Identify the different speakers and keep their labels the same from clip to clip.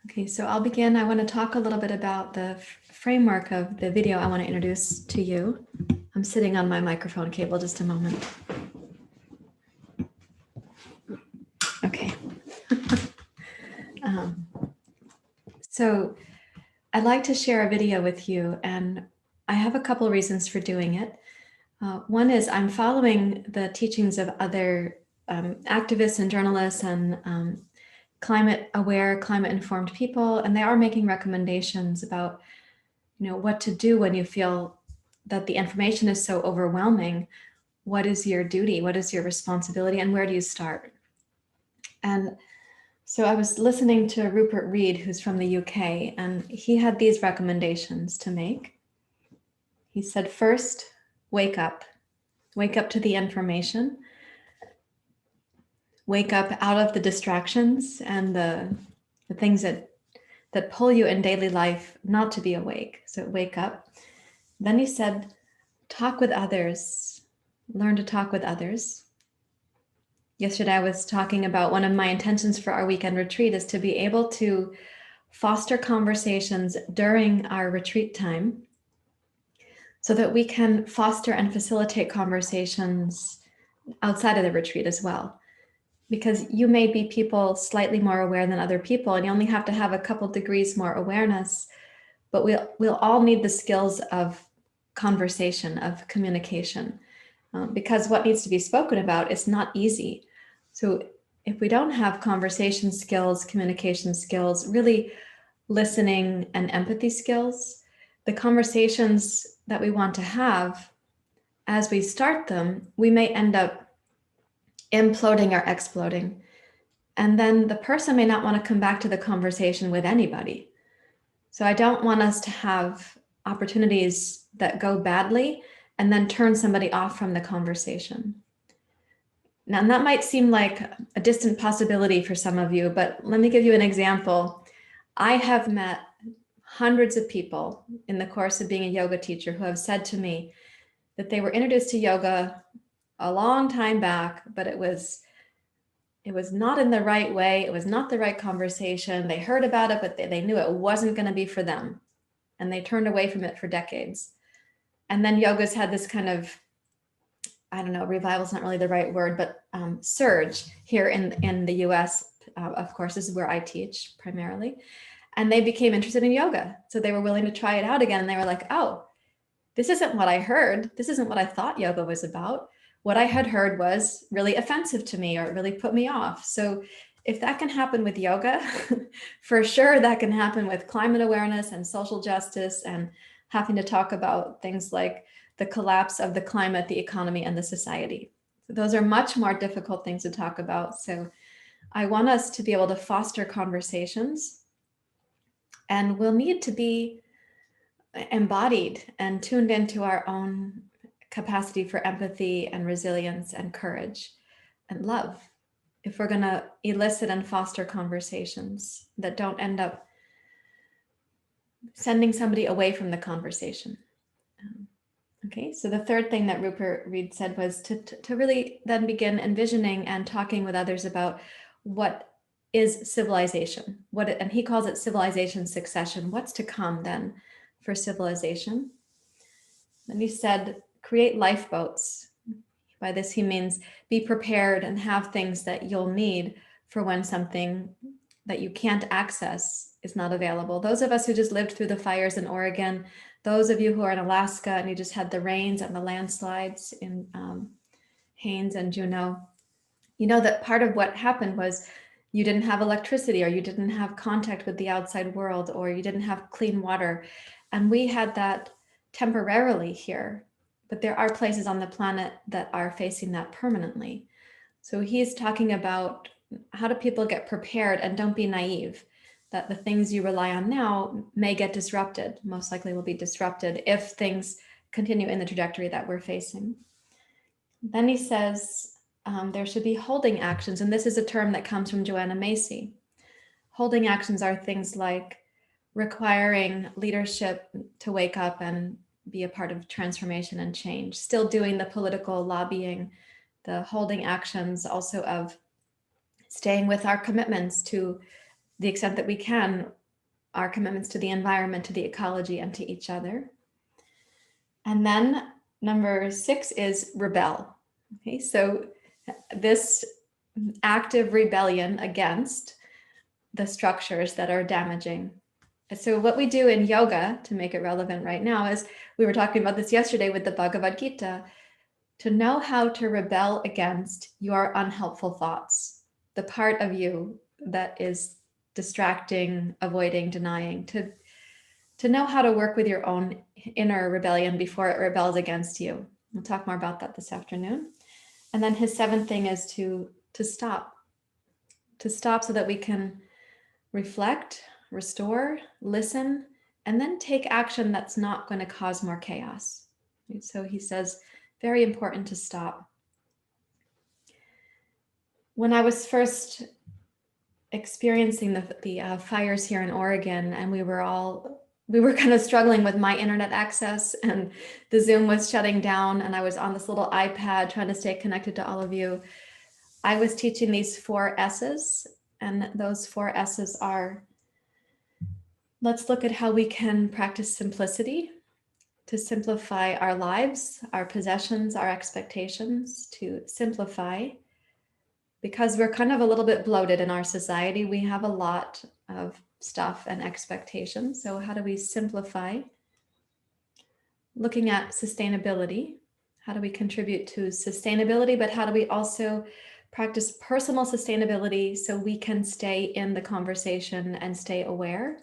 Speaker 1: Okay, so I'll begin. I want to talk a little bit about the framework of the video I want to introduce to you. I'm sitting on my microphone cable, just a moment. Okay. So I'd like to share a video with you, and I have a couple of reasons for doing it. One is I'm following the teachings of other activists and journalists and climate aware, climate informed people, and they are making recommendations about, what to do when you feel that the information is so overwhelming. What is your duty? What is your responsibility? And where do you start? And so I was listening to Rupert Reed, who's from the UK, and he had these recommendations to make. He said, first, wake up to the information, wake up out of the distractions and the things that pull you in daily life not to be awake. So wake up. Then he said, talk with others, learn to talk with others. Yesterday, I was talking about one of my intentions for our weekend retreat is to be able to foster conversations during our retreat time so that we can foster and facilitate conversations outside of the retreat as well. Because you may be people slightly more aware than other people, and you only have to have a couple degrees more awareness, but we'll all need the skills of conversation, of communication, because what needs to be spoken about is not easy. So if we don't have conversation skills, communication skills, really listening and empathy skills, the conversations that we want to have, as we start them, we may end up imploding or exploding. And then the person may not want to come back to the conversation with anybody. So I don't want us to have opportunities that go badly and then turn somebody off from the conversation. Now, that might seem like a distant possibility for some of you, but let me give you an example. I have met hundreds of people in the course of being a yoga teacher who have said to me that they were introduced to yoga a long time back, but it was not in the right way. It was not the right conversation. They heard about it, but they knew it wasn't going to be for them. And they turned away from it for decades. And then yoga's had this kind of, I don't know, revival's not really the right word, but surge here in the US. Of course, this is where I teach primarily. And they became interested in yoga. So they were willing to try it out again. And they were like, oh, this isn't what I heard. This isn't what I thought yoga was about. What I had heard was really offensive to me or it really put me off. So if that can happen with yoga, for sure that can happen with climate awareness and social justice and having to talk about things like the collapse of the climate, the economy, and the society. So those are much more difficult things to talk about. So I want us to be able to foster conversations, and we'll need to be embodied and tuned into our own capacity for empathy and resilience and courage and love if we're going to elicit and foster conversations that don't end up sending somebody away from the conversation. Okay, so the third thing that Rupert Reed said was to really then begin envisioning and talking with others about what is civilization, and he calls it civilization succession. What's to come then for civilization? And he said, create lifeboats. By this, he means be prepared and have things that you'll need for when something that you can't access is not available. Those of us who just lived through the fires in Oregon, those of you who are in Alaska and you just had the rains and the landslides in Haines and Juneau, you know that part of what happened was you didn't have electricity, or you didn't have contact with the outside world, or you didn't have clean water. And we had that temporarily here, but there are places on the planet that are facing that permanently. So he's talking about how do people get prepared, and don't be naive that the things you rely on now may get disrupted, most likely will be disrupted if things continue in the trajectory that we're facing. Then he says there should be holding actions, and this is a term that comes from Joanna Macy. Holding actions are things like requiring leadership to wake up and be a part of transformation and change, still doing the political lobbying, the holding actions also of staying with our commitments to the extent that we can, our commitments to the environment, to the ecology, and to each other. And then number 6 is rebel. Okay, so this active rebellion against the structures that are damaging. So what we do in yoga, to make it relevant right now, is we were talking about this yesterday with the Bhagavad Gita, to know how to rebel against your unhelpful thoughts, the part of you that is distracting, avoiding, denying, to know how to work with your own inner rebellion before it rebels against you. We'll talk more about that this afternoon. And then his 7th thing is to stop so that we can reflect, restore, listen, and then take action that's not going to cause more chaos. So he says, very important to stop. When I was first experiencing the fires here in Oregon, and we were kind of struggling with my internet access, and the Zoom was shutting down, and I was on this little iPad trying to stay connected to all of you. I was teaching these 4 S's, and those 4 S's are, let's look at how we can practice simplicity, to simplify our lives, our possessions, our expectations, to simplify. Because we're kind of a little bit bloated in our society, we have a lot of stuff and expectations. So how do we simplify? Looking at sustainability. How do we contribute to sustainability, but how do we also practice personal sustainability so we can stay in the conversation and stay aware?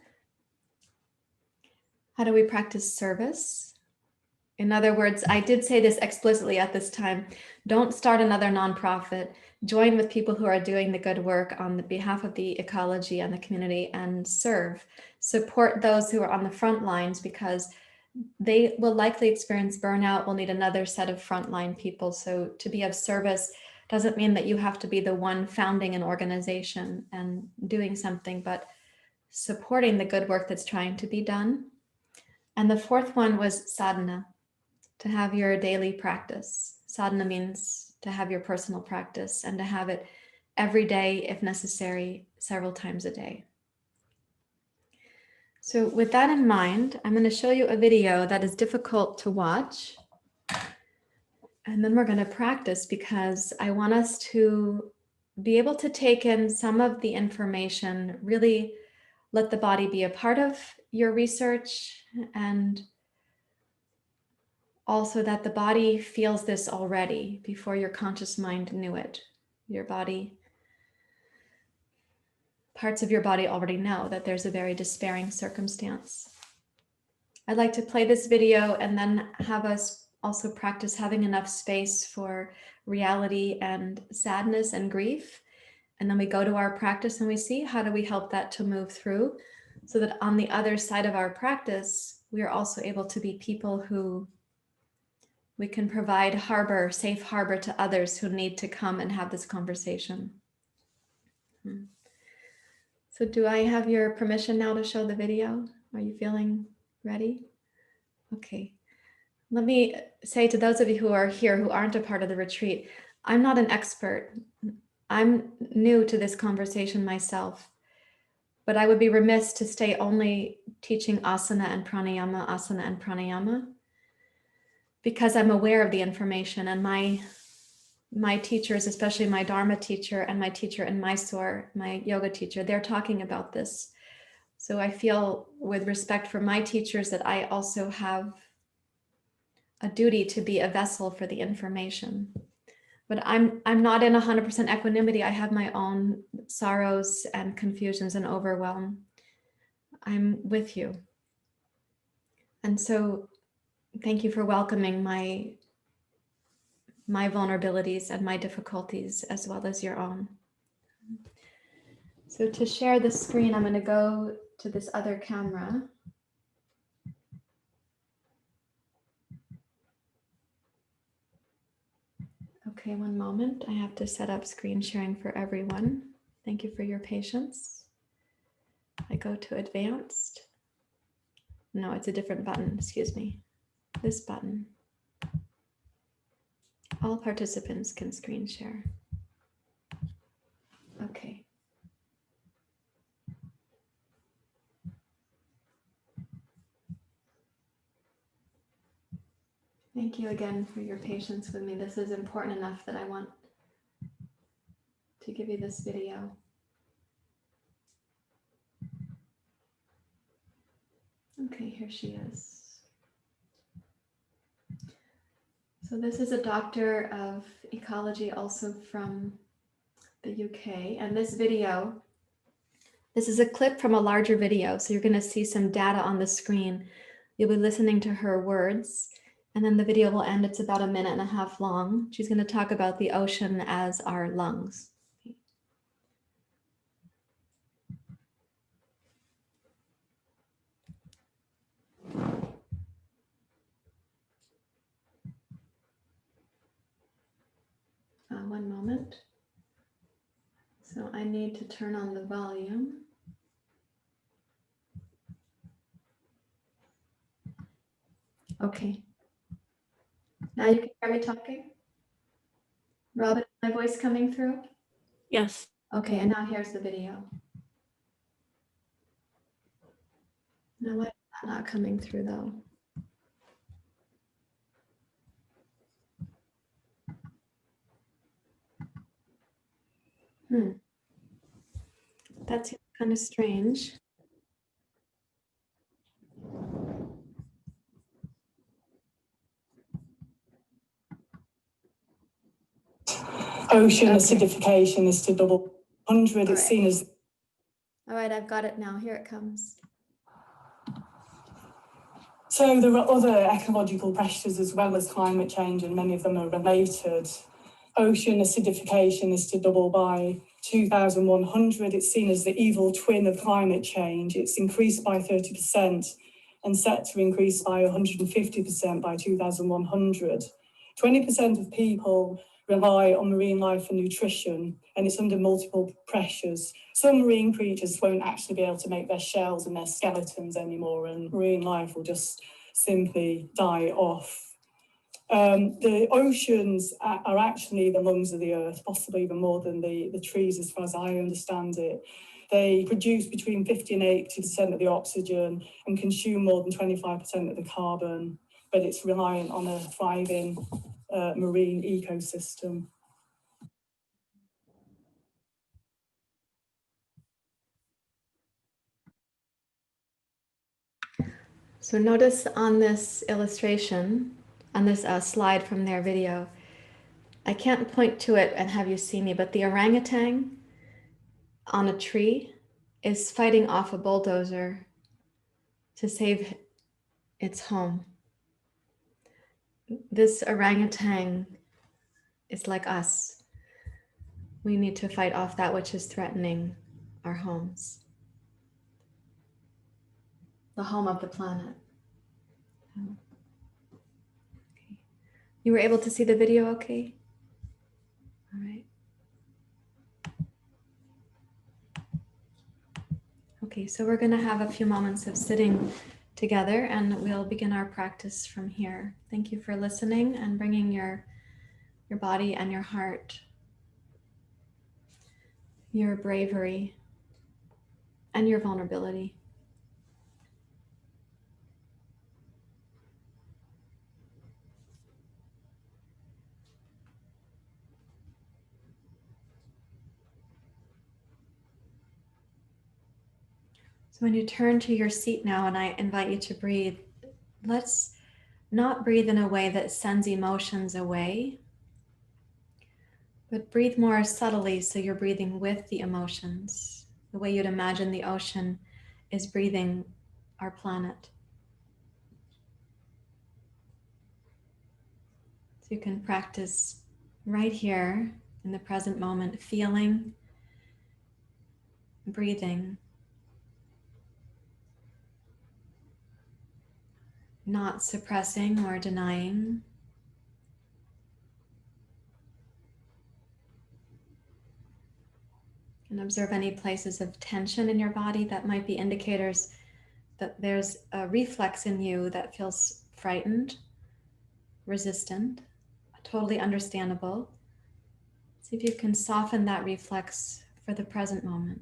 Speaker 1: How do we practice service? In other words, I did say this explicitly at this time, don't start another nonprofit. Join with people who are doing the good work on the behalf of the ecology and the community, and serve. Support those who are on the front lines, because they will likely experience burnout. We'll need another set of frontline people. So to be of service doesn't mean that you have to be the one founding an organization and doing something, but supporting the good work that's trying to be done. And the 4th one was sadhana, to have your daily practice. Sadhana means to have your personal practice and to have it every day, if necessary, several times a day. So with that in mind, I'm going to show you a video that is difficult to watch. And then we're going to practice, because I want us to be able to take in some of the information, really let the body be a part of your research, and also that the body feels this already before your conscious mind knew it. Your body, parts of your body already know that there's a very despairing circumstance. I'd like to play this video and then have us also practice having enough space for reality and sadness and grief. And then we go to our practice and we see how do we help that to move through, so that on the other side of our practice, we are also able to be people who we can provide safe harbor to others who need to come and have this conversation. So do I have your permission now to show the video? Are you feeling ready? Okay. Let me say to those of you who are here who aren't a part of the retreat, I'm not an expert. I'm new to this conversation myself, but I would be remiss to stay only teaching asana and pranayama, because I'm aware of the information, and my teachers, especially my Dharma teacher and my teacher in Mysore, my yoga teacher, they're talking about this. So I feel, with respect for my teachers, that I also have a duty to be a vessel for the information. But I'm not in 100% equanimity. I have my own sorrows and confusions and overwhelm. I'm with you. And so thank you for welcoming my vulnerabilities and my difficulties, as well as your own. So to share the screen, I'm going to go to this other camera. Okay, one moment. I have to set up screen sharing for everyone. Thank you for your patience. I go to advanced. No, it's a different button, excuse me. This button. All participants can screen share. Okay. Thank you again for your patience with me. This is important enough that I want to give you this video. Okay, here she is. So this is a doctor of ecology, also from the UK. And this video, this is a clip from a larger video. So you're going to see some data on the screen. You'll be listening to her words, and then the video will end. It's about 1.5 minutes long. She's going to talk about the ocean as our lungs. One moment. So I need to turn on the volume. Okay. Now you can hear me talking? Robin, is my voice coming through?
Speaker 2: Yes.
Speaker 1: Okay, and now here's the video. Now why is that not coming through though? That's kind of strange.
Speaker 3: Ocean acidification is to double 100. It's seen as.
Speaker 1: All right, I've got it now. Here it comes.
Speaker 3: So there are other ecological pressures as well as climate change, and many of them are related. Ocean acidification is to double by 2100. It's seen as the evil twin of climate change. It's increased by 30% and set to increase by 150% by 2100. 20% of people rely on marine life for nutrition, and it's under multiple pressures. Some marine creatures won't actually be able to make their shells and their skeletons anymore, and marine life will just simply die off. The oceans are actually the lungs of the earth, possibly even more than the trees, as far as I understand it. They produce between 50 and 80% of the oxygen and consume more than 25% of the carbon, but it's reliant on a thriving marine ecosystem.
Speaker 1: So notice on this illustration, on this slide from their video, I can't point to it and have you see me, but the orangutan on a tree is fighting off a bulldozer to save its home. This orangutan is like us. We need to fight off that which is threatening our homes, the home of the planet. Okay. You were able to see the video okay? All right. Okay, so we're going to have a few moments of sitting together, and we'll begin our practice from here. Thank you for listening and bringing your body and your heart, your bravery, and your vulnerability. So when you turn to your seat now, and I invite you to breathe, let's not breathe in a way that sends emotions away, but breathe more subtly, so you're breathing with the emotions, the way you'd imagine the ocean is breathing our planet. So you can practice right here in the present moment, feeling, breathing, not suppressing or denying. And observe any places of tension in your body that might be indicators that there's a reflex in you that feels frightened, resistant, totally understandable. See if you can soften that reflex for the present moment.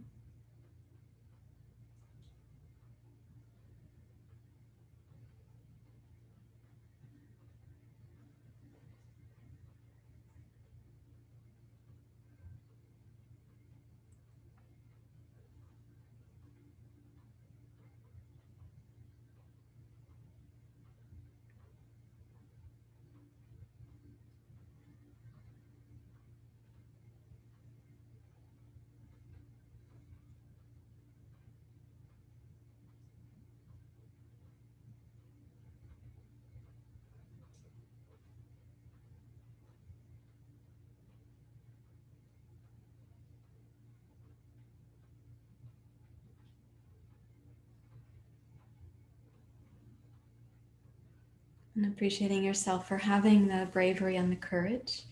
Speaker 1: And appreciating yourself for having the bravery and the courage.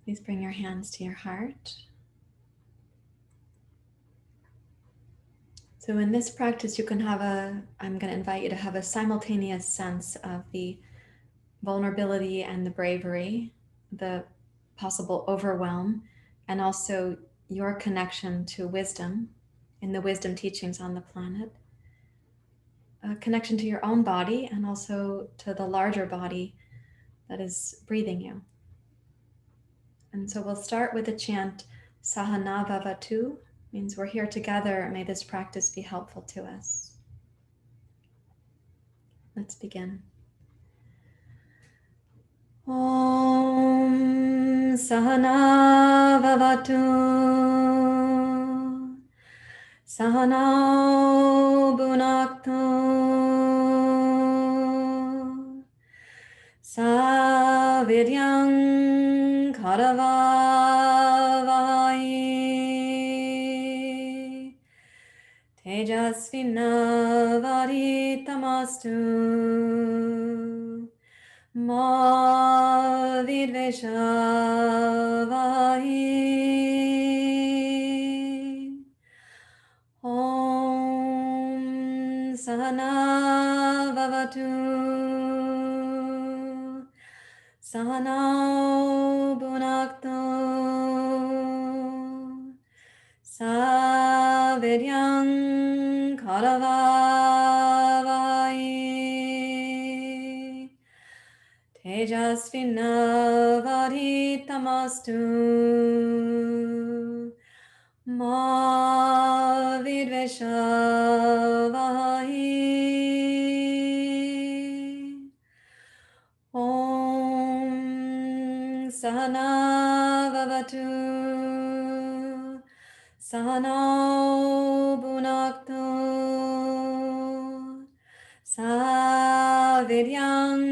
Speaker 1: Please bring your hands to your heart. So in this practice, you can have I'm going to invite you to have a simultaneous sense of the vulnerability and the bravery, the possible overwhelm, and also your connection to wisdom in the wisdom teachings on the planet. A connection to your own body and also to the larger body that is breathing you. And so we'll start with the chant Sahana Vavatu, means we're here together. May this practice be helpful to us. Let's begin. Om Sahana Vavatu Sahana Bhunaktu Saviryam Karavavai Tejasvinavaditamastu Ma Vidveshavahi Om Sahana Vavatu Sahana Bhunaktu Saviryam Karavavai Tejasvinavaditamastu Ma Vidveshavahi Om Sahana Vavatu Sahana Bhunaktu Saviryam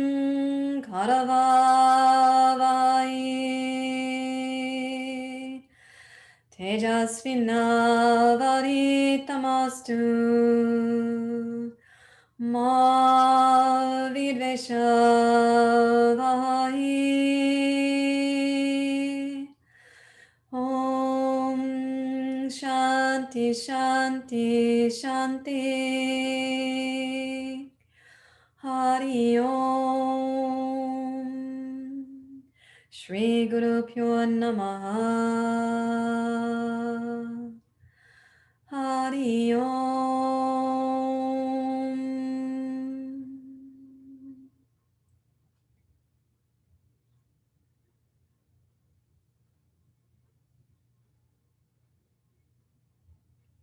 Speaker 1: Karavavai Tejasvinavaditamastu Ma Vidveshavahi Om Shanti Shanti Shanti Hari Om Shri Guru Pyo Namaha Hari Om.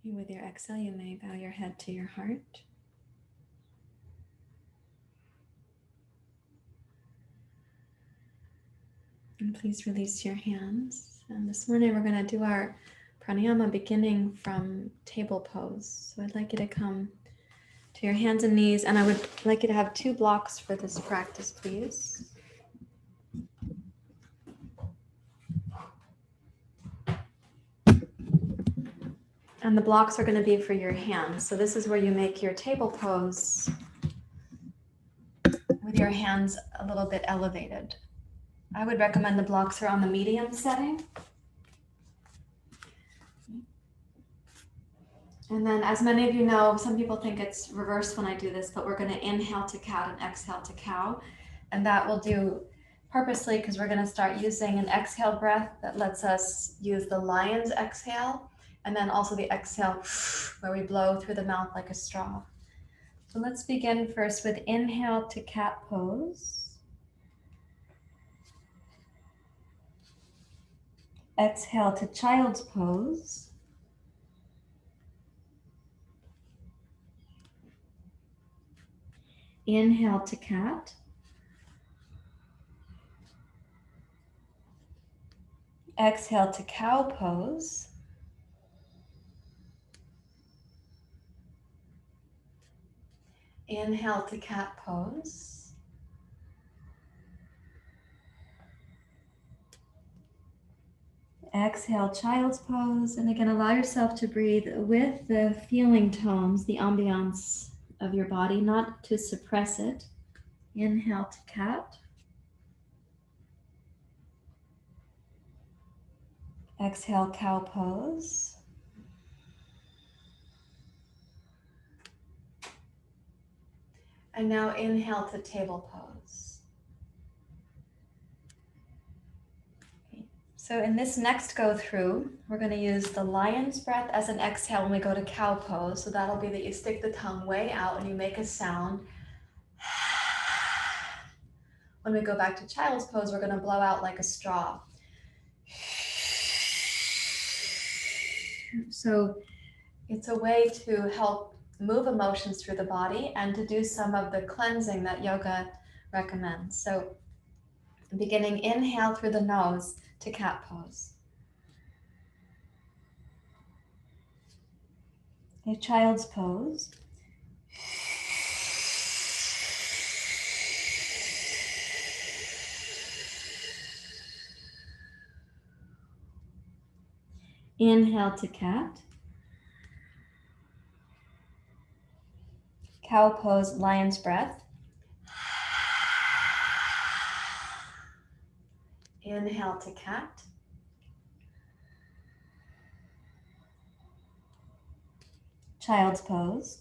Speaker 1: And with your exhale, you may bow your head to your heart. And please release your hands. And this morning we're going to do our pranayama beginning from table pose. So I'd like you to come to your hands and knees, and I would like you to have 2 blocks for this practice, please. And the blocks are going to be for your hands. So this is where you make your table pose with your hands a little bit elevated. I would recommend the blocks are on the medium setting. And then, as many of you know, some people think it's reversed when I do this, but we're going to inhale to cat and exhale to cow. And that we'll do purposely because we're going to start using an exhale breath that lets us use the lion's exhale, and then also the exhale where we blow through the mouth like a straw. So let's begin first with inhale to cat pose. Exhale to child's pose. Inhale to cat. Exhale to cow pose. Inhale to cat pose. Exhale, child's pose. And again, allow yourself to breathe with the feeling tones, the ambiance of your body, not to suppress it. Inhale to cat. Exhale, cow pose. And now inhale to table pose. Okay. So in this next go through, we're going to use the lion's breath as an exhale when we go to cow pose. So that'll be that you stick the tongue way out and you make a sound. When we go back to child's pose, we're going to blow out like a straw. So it's a way to help move emotions through the body and to do some of the cleansing that yoga recommends. So beginning, inhale through the nose to cat pose. A child's pose. Inhale to cat. Cow pose, lion's breath. Inhale to cat. Child's pose.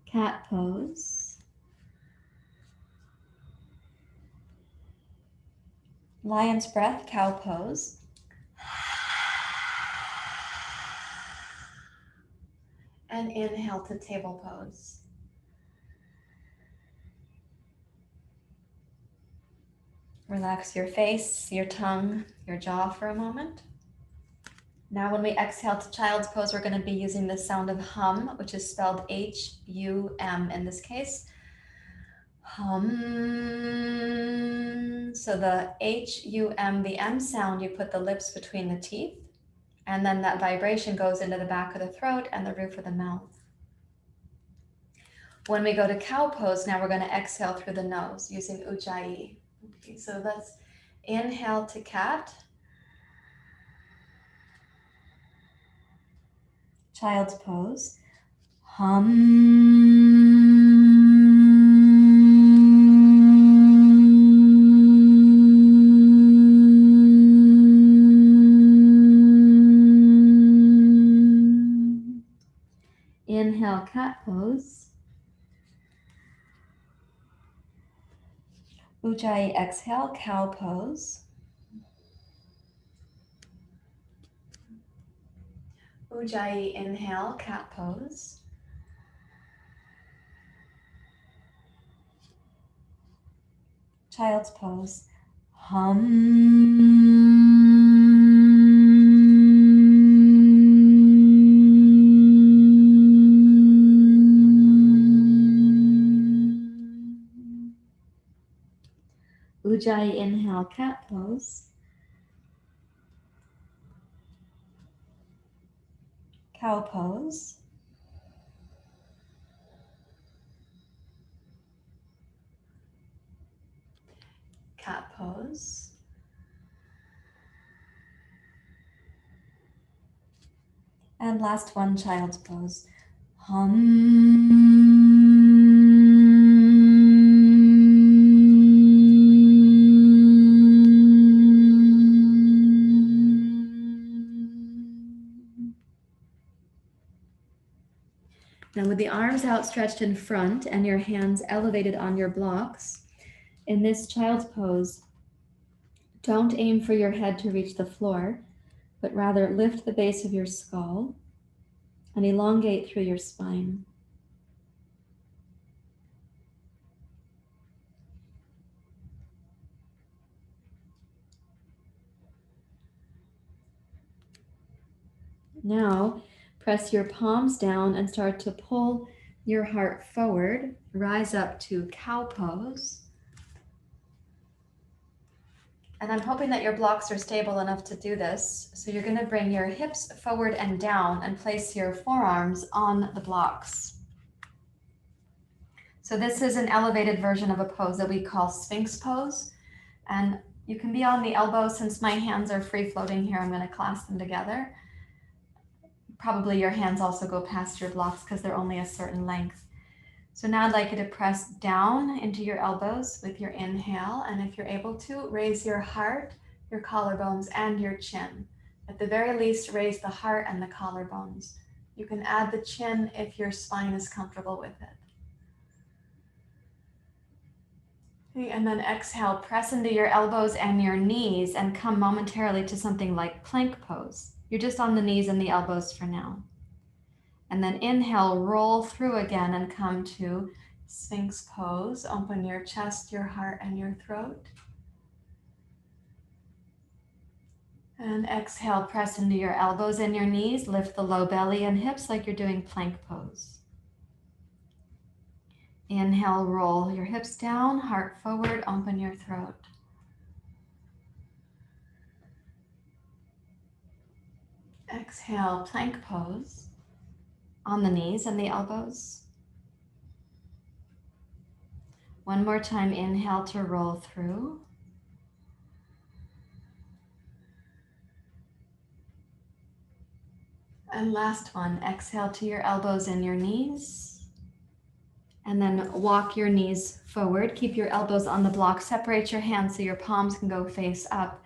Speaker 1: Cat pose. Lion's breath, cow pose. And inhale to table pose. Relax your face, your tongue, your jaw for a moment. Now when we exhale to child's pose, we're going to be using the sound of hum, which is spelled H-U-M in this case. Hum. So the H-U-M, the M sound, you put the lips between the teeth, and then that vibration goes into the back of the throat and the roof of the mouth. When we go to cow pose, now we're going to exhale through the nose using Ujjayi. Okay, so let's inhale to cat. Child's pose. Hum. Inhale, cat pose. Ujjayi exhale, cow pose. Ujjayi inhale, cat pose. Child's pose. Hum. Ujjayi inhale, cat pose. Cow pose. Cat pose. And last one, child's pose. Hum. Now with the arms outstretched in front and your hands elevated on your blocks, in this child's pose, don't aim for your head to reach the floor, but rather lift the base of your skull and elongate through your spine. Now, press your palms down and start to pull your heart forward. Rise up to cow pose. And I'm hoping that your blocks are stable enough to do this. So you're going to bring your hips forward and down and place your forearms on the blocks. So this is an elevated version of a pose that we call Sphinx Pose. And You can be on the elbows. Since my hands are free floating here, I'm going to clasp them together. Probably your hands also go past your blocks because they're only a certain length. So now I'd like you to press down into your elbows with your inhale. And if you're able to, raise your heart, your collarbones, and your chin. At the very least, raise the heart and the collarbones. You can add the chin if your spine is comfortable with it. Okay, and then exhale, press into your elbows and your knees and come momentarily to something like plank pose. You're just on the knees and the elbows for now. And then inhale, roll through again and come to Sphinx Pose. Open your chest, your heart, and your throat. And exhale, press into your elbows and your knees. Lift the low belly and hips like you're doing plank pose. Inhale, roll your hips down, heart forward, open your throat. Exhale, plank pose on the knees and the elbows. One more time, inhale to roll through. And last one, exhale to your elbows and your knees. And then walk your knees forward. Keep your elbows on the block. Separate your hands so your palms can go face up.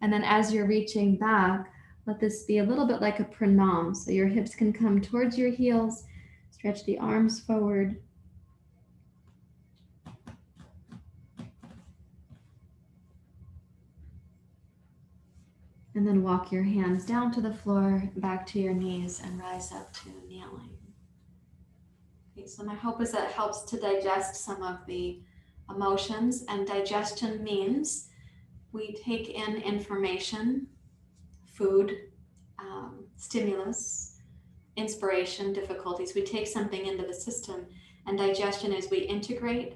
Speaker 1: And then as you're reaching back, let this be a little bit like a pranam. So your hips can come towards your heels. Stretch the arms forward. And then walk your hands down to the floor, back to your knees, and rise up to kneeling. Okay, so my hope is that it helps to digest some of the emotions. And digestion means we take in information, food, stimulus, inspiration, difficulties. We take something into the system, and digestion is we integrate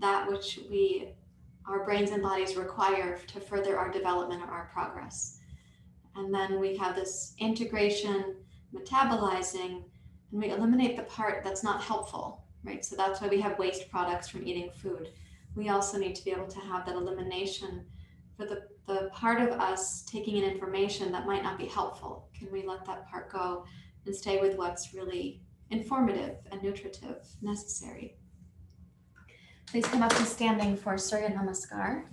Speaker 1: that which our brains and bodies require to further our development or our progress. And then we have this integration, metabolizing, and we eliminate the part that's not helpful, right? So that's why we have waste products from eating food. We also need to be able to have that elimination for the part of us taking in information that might not be helpful. Can we let that part go and stay with what's really informative and nutritive, necessary? Please come up to standing for Surya Namaskar.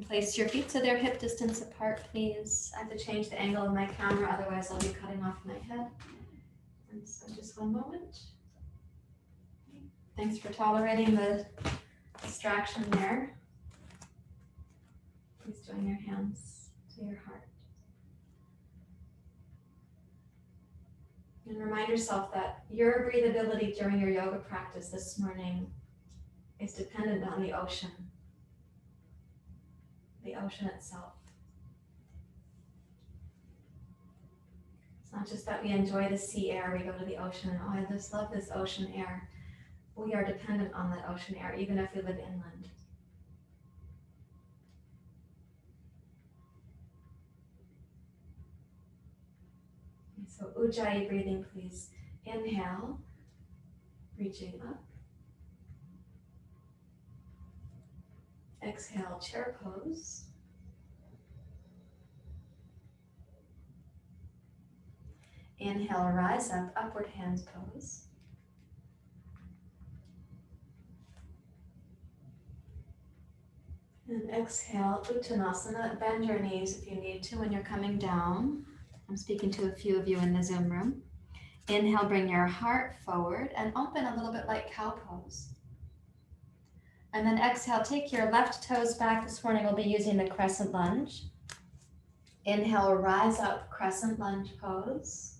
Speaker 1: Place your feet so they're hip distance apart, please. I have to change the angle of my camera, otherwise I'll be cutting off my head. And so just one moment. Thanks for tolerating the distraction there. Please join your hands to your heart. And remind yourself that your breathability during your yoga practice this morning is dependent on the ocean itself. It's not just that we enjoy the sea air, we go to the ocean and, oh, I just love this ocean air. We are dependent on that ocean air, even if we live inland. So Ujjayi breathing, please. Inhale, reaching up. Exhale, chair pose. Inhale, rise up, upward hands pose. And exhale, Uttanasana. Bend your knees if you need to when you're coming down. I'm speaking to a few of you in the Zoom room. Inhale, bring your heart forward and open a little bit like cow pose. And then exhale, take your left toes back. This morning we'll be using the Crescent Lunge. Inhale, rise up, Crescent Lunge pose.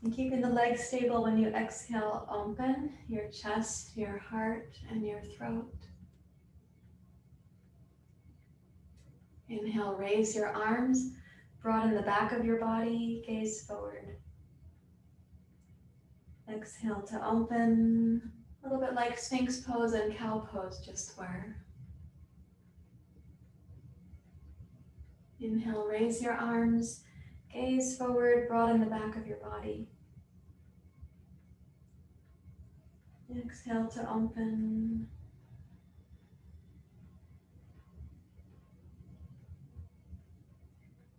Speaker 1: And keeping the legs stable when you exhale, open your chest, your heart, and your throat. Inhale, raise your arms, broaden the back of your body, gaze forward. Exhale to open, a little bit like Sphinx Pose and Cow Pose just were. Inhale, raise your arms, gaze forward, broaden the back of your body. Exhale to open.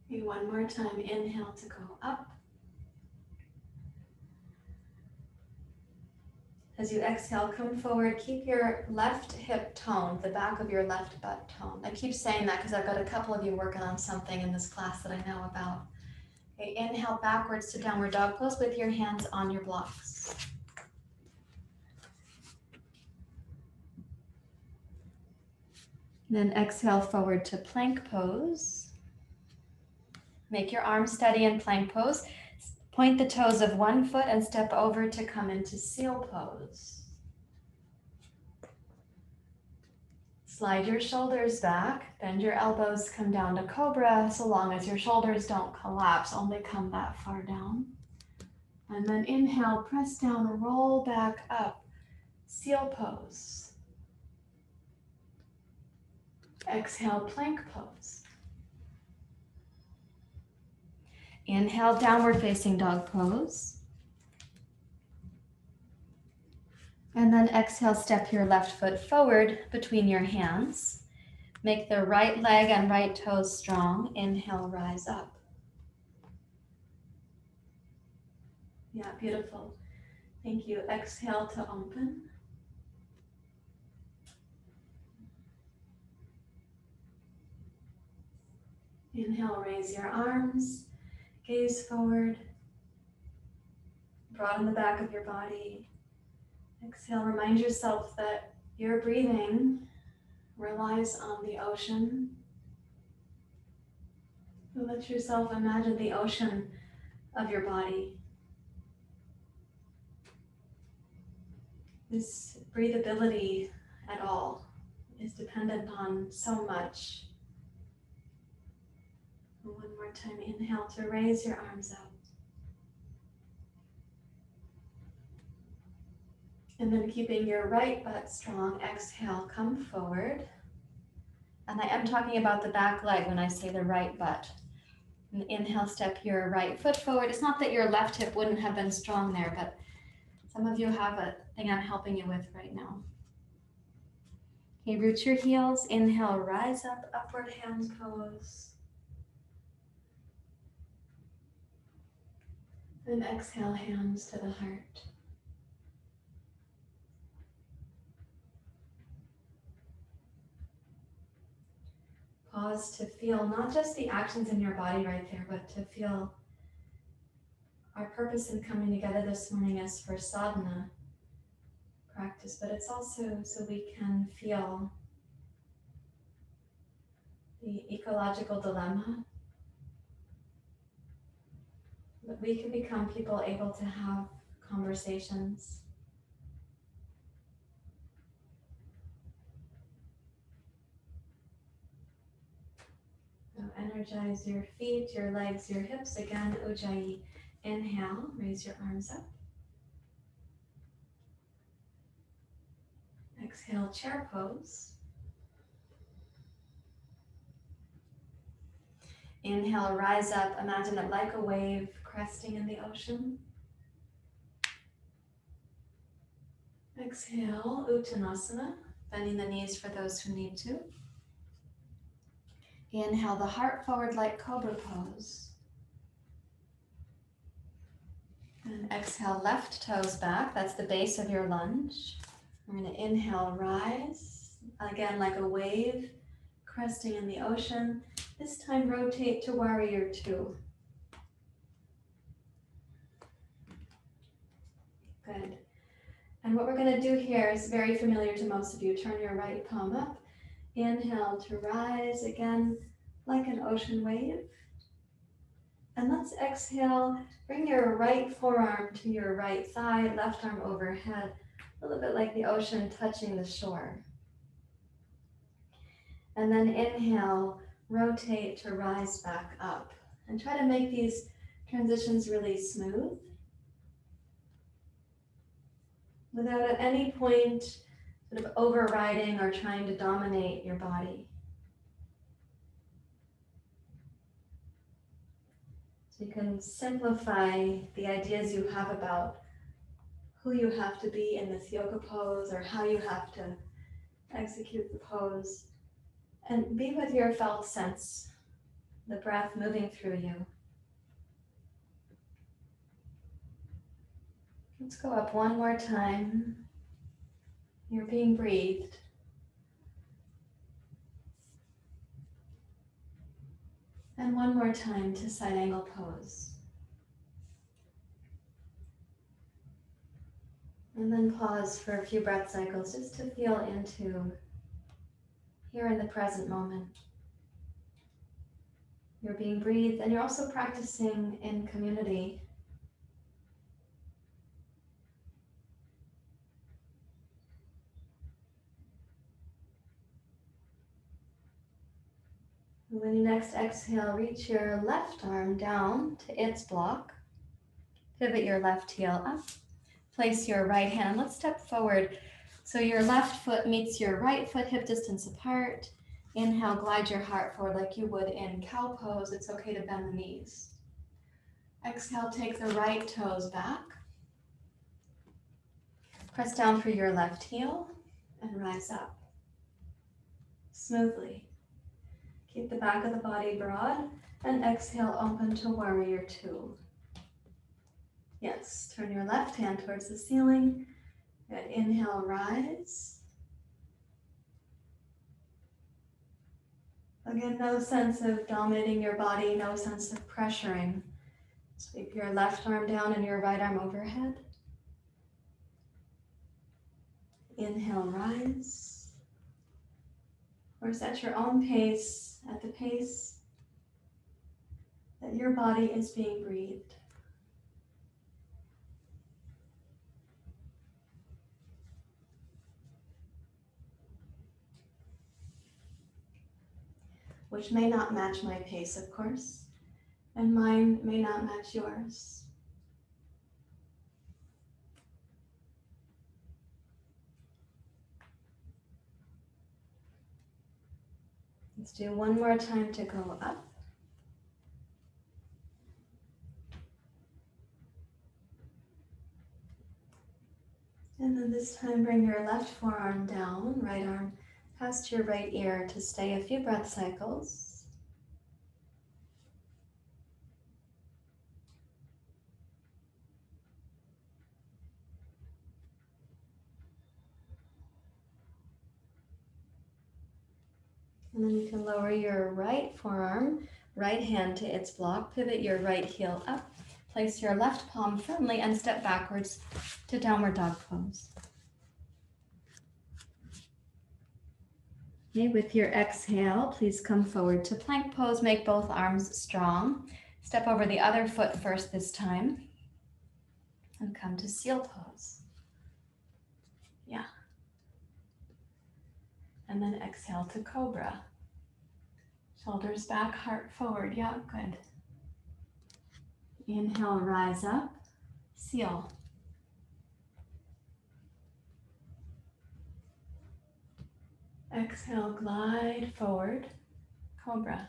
Speaker 1: Okay, one more time. Inhale to go up. As you exhale, come forward. Keep your left hip toned, the back of your left butt toned. I keep saying that because I've got a couple of you working on something in this class that I know about. Okay, inhale backwards to downward dog pose with your hands on your blocks. Then exhale forward to plank pose. Make your arms steady in plank pose. Point the toes of one foot and step over to come into seal pose. Slide your shoulders back, bend your elbows, come down to cobra so long as your shoulders don't collapse, only come that far down. And then inhale, press down, roll back up, seal pose. Exhale, plank pose. Inhale, downward facing dog pose. And then exhale, step your left foot forward between your hands. Make the right leg and right toes strong. Inhale, rise up. Yeah, beautiful. Thank you. Exhale to open. Inhale, raise your arms, gaze forward. Broaden the back of your body. Exhale, remind yourself that your breathing relies on the ocean. So let yourself imagine the ocean of your body. This breathability at all is dependent on so much. One more time, inhale to raise your arms up. And then keeping your right butt strong, exhale, come forward. And I am talking about the back leg when I say the right butt. And inhale, step your right foot forward. It's not that your left hip wouldn't have been strong there, but some of you have a thing I'm helping you with right now. Okay, root your heels. Inhale, rise up, upward hand pose. Then exhale, hands to the heart. Pause to feel not just the actions in your body right there, but to feel our purpose in coming together this morning is for sadhana practice, but it's also so we can feel the ecological dilemma, that we can become people able to have conversations. So energize your feet, your legs, your hips. Again, Ujjayi. Inhale, raise your arms up. Exhale, chair pose. Inhale, rise up. Imagine it like a wave cresting in the ocean. Exhale, Uttanasana, bending the knees for those who need to. Inhale, the heart forward like cobra pose. And exhale, left toes back. That's the base of your lunge. We're going to inhale, rise. Again, like a wave cresting in the ocean. This time, rotate to warrior two. Good. And what we're going to do here is very familiar to most of you. Turn your right palm up. Inhale to rise again like an ocean wave. And let's exhale. Bring your right forearm to your right thigh, left arm overhead, a little bit like the ocean touching the shore. And then inhale, rotate to rise back up. And try to make these transitions really smooth, without at any point sort of overriding or trying to dominate your body. So you can simplify the ideas you have about who you have to be in this yoga pose or how you have to execute the pose. And be with your felt sense, the breath moving through you. Let's go up one more time. You're being breathed. And one more time to side angle pose. And then pause for a few breath cycles just to feel into here in the present moment. You're being breathed and you're also practicing in community. When you next exhale, reach your left arm down to its block. Pivot your left heel up. Place your right hand. Let's step forward. So your left foot meets your right foot hip distance apart. Inhale, glide your heart forward like you would in cow pose. It's okay to bend the knees. Exhale, take the right toes back. Press down through your left heel and rise up smoothly. Keep the back of the body broad and exhale, open to warrior two. Yes, turn your left hand towards the ceiling. Good. Inhale, rise. Again, no sense of dominating your body, no sense of pressuring. Sweep your left arm down and your right arm overhead. Inhale, rise. Of course, at your own pace, at the pace that your body is being breathed. Which may not match my pace, of course, and mine may not match yours. Let's do one more time to go up. And then this time bring your left forearm down, right arm past your right ear to stay a few breath cycles. And then you can lower your right forearm, right hand to its block, pivot your right heel up, place your left palm firmly and step backwards to downward dog pose. Okay, with your exhale, please come forward to plank pose. Make both arms strong. Step over the other foot first this time. And come to seal pose. Yeah. And then exhale to cobra. Shoulders back, heart forward. Yeah, good. Inhale, rise up. Seal. Exhale, glide forward, cobra.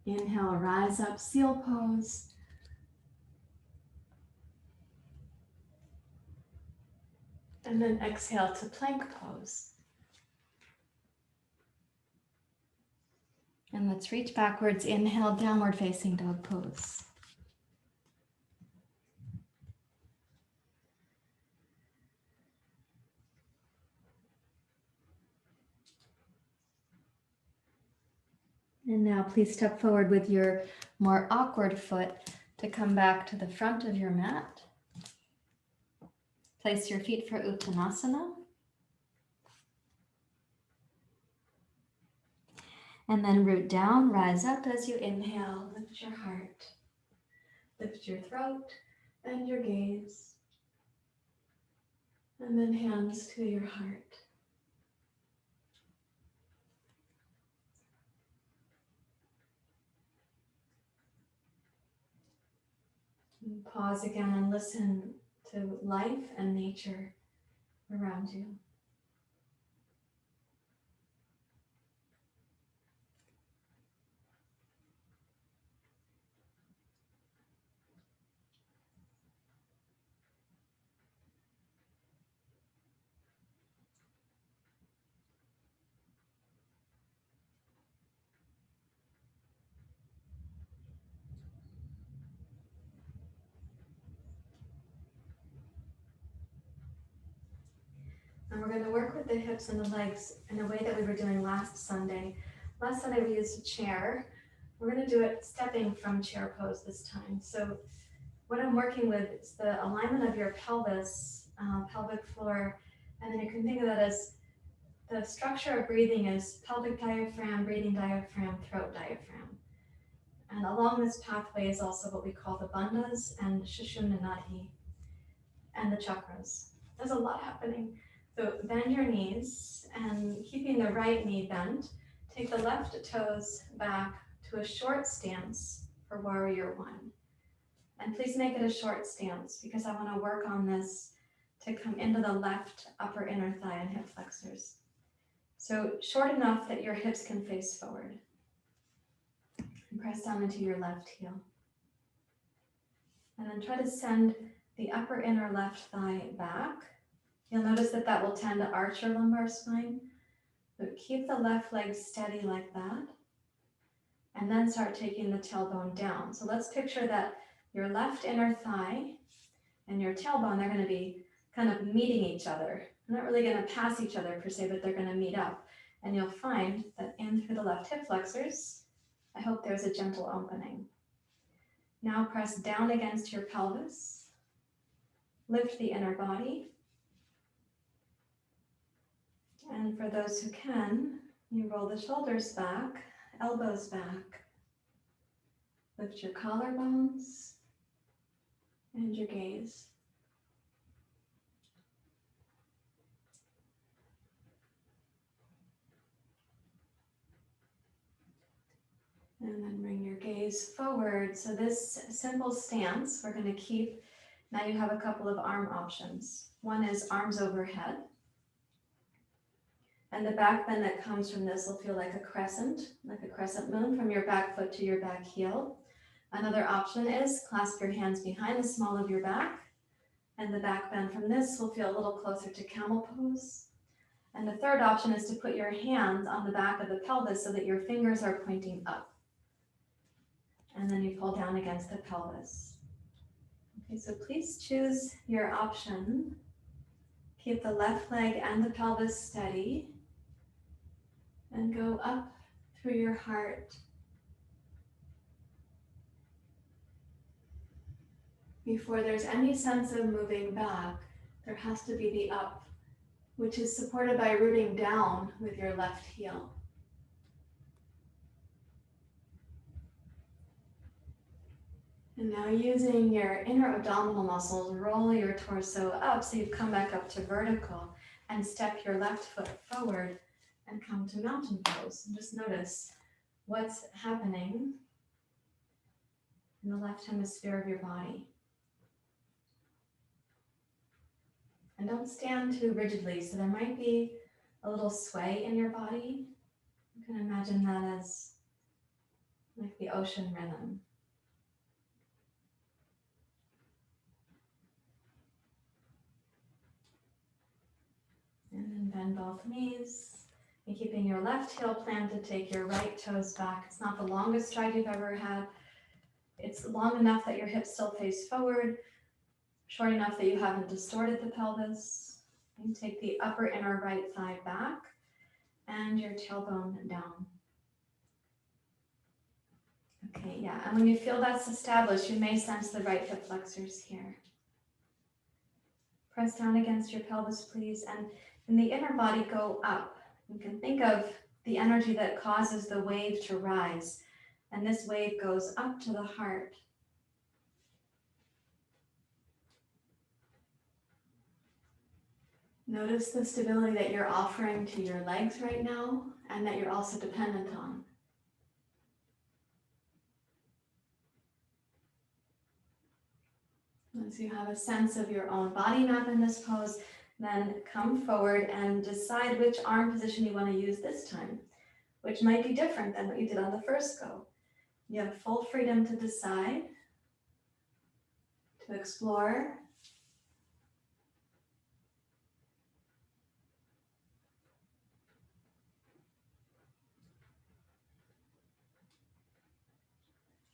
Speaker 1: Inhale, rise up, seal pose. And then exhale to plank pose. And let's reach backwards, inhale, downward facing dog pose. And now please step forward with your more awkward foot to come back to the front of your mat. Place your feet for Uttanasana. And then root down, rise up as you inhale, lift your heart, lift your throat and your gaze. And then hands to your heart. And pause again and listen to life and nature around you. And we're going to work with the hips and the legs in a way that we were doing last Sunday. Last Sunday we used a chair. We're going to do it stepping from chair pose this time. So what I'm working with is the alignment of your pelvis, pelvic floor, and then you can think of that as the structure of breathing is pelvic diaphragm, breathing diaphragm, throat diaphragm. And along this pathway is also what we call the bandhas and Sushumna and the chakras. There's a lot happening. So bend your knees and keeping the right knee bent, take the left toes back to a short stance for warrior one. And please make it a short stance because I want to work on this to come into the left upper inner thigh and hip flexors. So short enough that your hips can face forward. And press down into your left heel. And then try to send the upper inner left thigh back. You'll notice that that will tend to arch your lumbar spine. But keep the left leg steady like that. And then start taking the tailbone down. So let's picture that your left inner thigh and your tailbone, they're going to be kind of meeting each other. They're not really going to pass each other per se, but they're going to meet up. And you'll find that in through the left hip flexors, I hope there's a gentle opening. Now press down against your pelvis. Lift the inner body. And for those who can, you roll the shoulders back, elbows back. Lift your collarbones and your gaze. And then bring your gaze forward. So this simple stance we're going to keep. Now you have a couple of arm options. One is arms overhead. And the back bend that comes from this will feel like a crescent moon from your back foot to your back heel. Another option is clasp your hands behind the small of your back. And the back bend from this will feel a little closer to camel pose. And the third option is to put your hands on the back of the pelvis so that your fingers are pointing up. And then you pull down against the pelvis. Okay, so please choose your option. Keep the left leg and the pelvis steady. And go up through your heart. Before there's any sense of moving back, there has to be the up, which is supported by rooting down with your left heel. And now using your inner abdominal muscles, roll your torso up so you've come back up to vertical and step your left foot forward and come to mountain pose. And just notice what's happening in the left hemisphere of your body. And don't stand too rigidly, so there might be a little sway in your body. You can imagine that as like the ocean rhythm. And then bend both knees. And keeping your left heel planted, take your right toes back. It's not the longest stride you've ever had. It's long enough that your hips still face forward, short enough that you haven't distorted the pelvis. And take the upper inner right thigh back and your tailbone down. Okay, yeah, and when you feel that's established, you may sense the right hip flexors here. Press down against your pelvis, please, and in the inner body, go up. You can think of the energy that causes the wave to rise, and this wave goes up to the heart. Notice the stability that you're offering to your legs right now, and that you're also dependent on. Once you have a sense of your own body map in this pose, then come forward and decide which arm position you want to use this time, which might be different than what you did on the first go. You have full freedom to decide, to explore.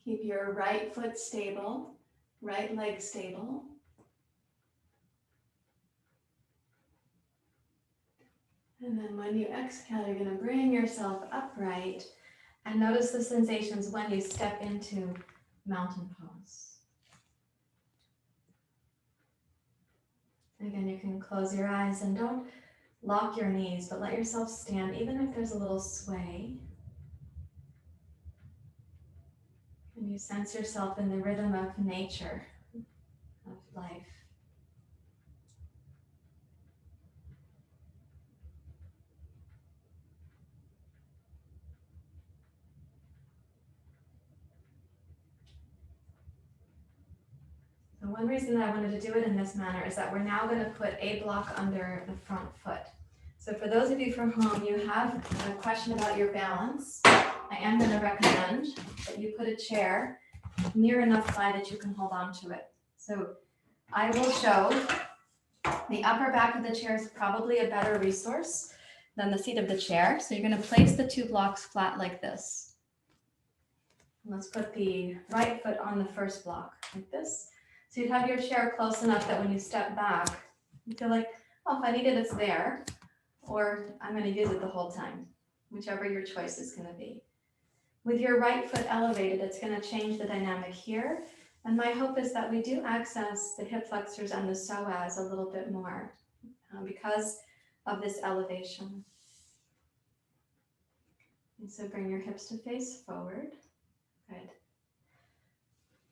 Speaker 1: Keep your right foot stable, right leg stable. And then when you exhale, you're going to bring yourself upright and notice the sensations when you step into mountain pose. Again, you can close your eyes and don't lock your knees, but let yourself stand even if there's a little sway. And you sense yourself in the rhythm of nature, of life. So one reason that I wanted to do it in this manner is that we're now going to put a block under the front foot. So for those of you from home, you have a question about your balance. I am going to recommend that you put a chair near enough by that you can hold on to it. So I will show the upper back of the chair is probably a better resource than the seat of the chair. So you're going to place the 2 blocks flat like this. Let's put the right foot on the first block like this. So you'd have your chair close enough that when you step back, you feel like, oh, if I need it, it's there, or I'm going to use it the whole time, whichever your choice is going to be. With your right foot elevated, it's going to change the dynamic here. And my hope is that we do access the hip flexors and the psoas a little bit more because of this elevation. And so bring your hips to face forward. Good.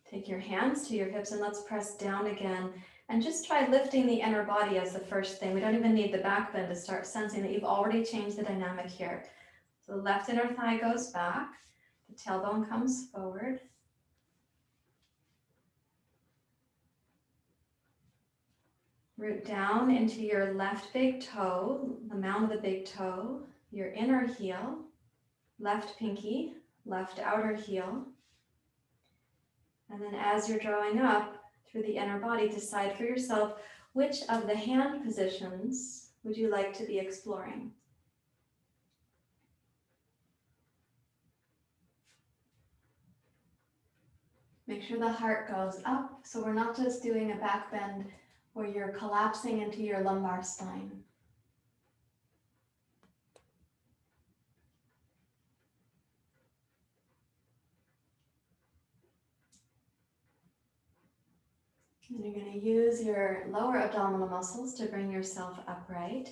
Speaker 1: Take your hands to your hips and let's press down again. And just try lifting the inner body as the first thing. We don't even need the back bend to start sensing that you've already changed the dynamic here. So the left inner thigh goes back. The tailbone comes forward. Root down into your left big toe, the mound of the big toe, your inner heel, left pinky, left outer heel. And then as you're drawing up through the inner body, decide for yourself which of the hand positions would you like to be exploring. Make sure the heart goes up, so we're not just doing a back bend where you're collapsing into your lumbar spine. And you're going to use your lower abdominal muscles to bring yourself upright.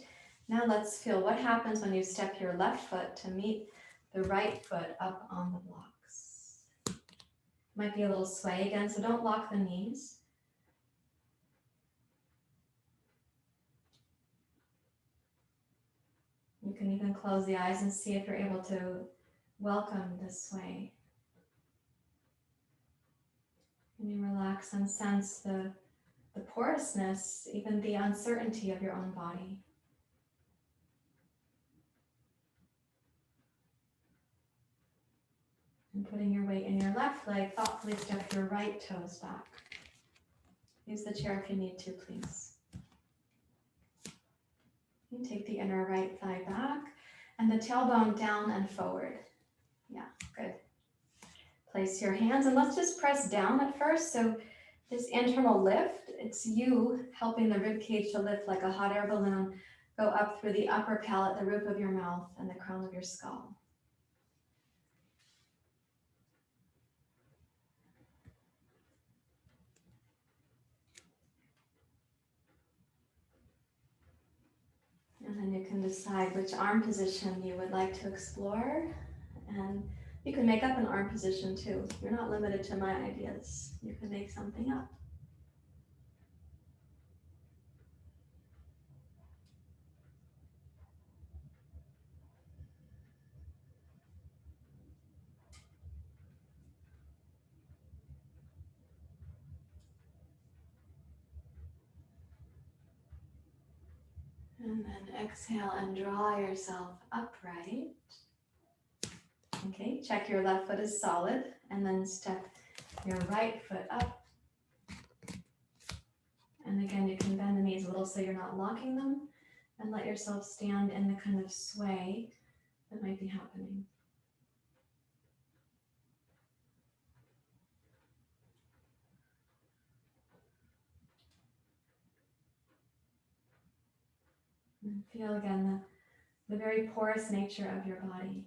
Speaker 1: Now let's feel what happens when you step your left foot to meet the right foot up on the blocks. Might be a little sway again, so don't lock the knees. You can even close the eyes and see if you're able to welcome this sway. And you relax and sense the porousness, even the uncertainty of your own body. And putting your weight in your left leg, thoughtfully step your right toes back. Use the chair if you need to, please. You take the inner right thigh back and the tailbone down and forward. Yeah, good. Place your hands and let's just press down at first. So this internal lift, it's you helping the rib cage to lift like a hot air balloon, go up through the upper palate, the roof of your mouth, and the crown of your skull. And then you can decide which arm position you would like to explore. And you can make up an arm position too. You're not limited to my ideas. You can make something up. And then exhale and draw yourself upright. Okay, check your left foot is solid and then step your right foot up. And again, you can bend the knees a little so you're not locking them and let yourself stand in the kind of sway that might be happening. And feel again the very porous nature of your body.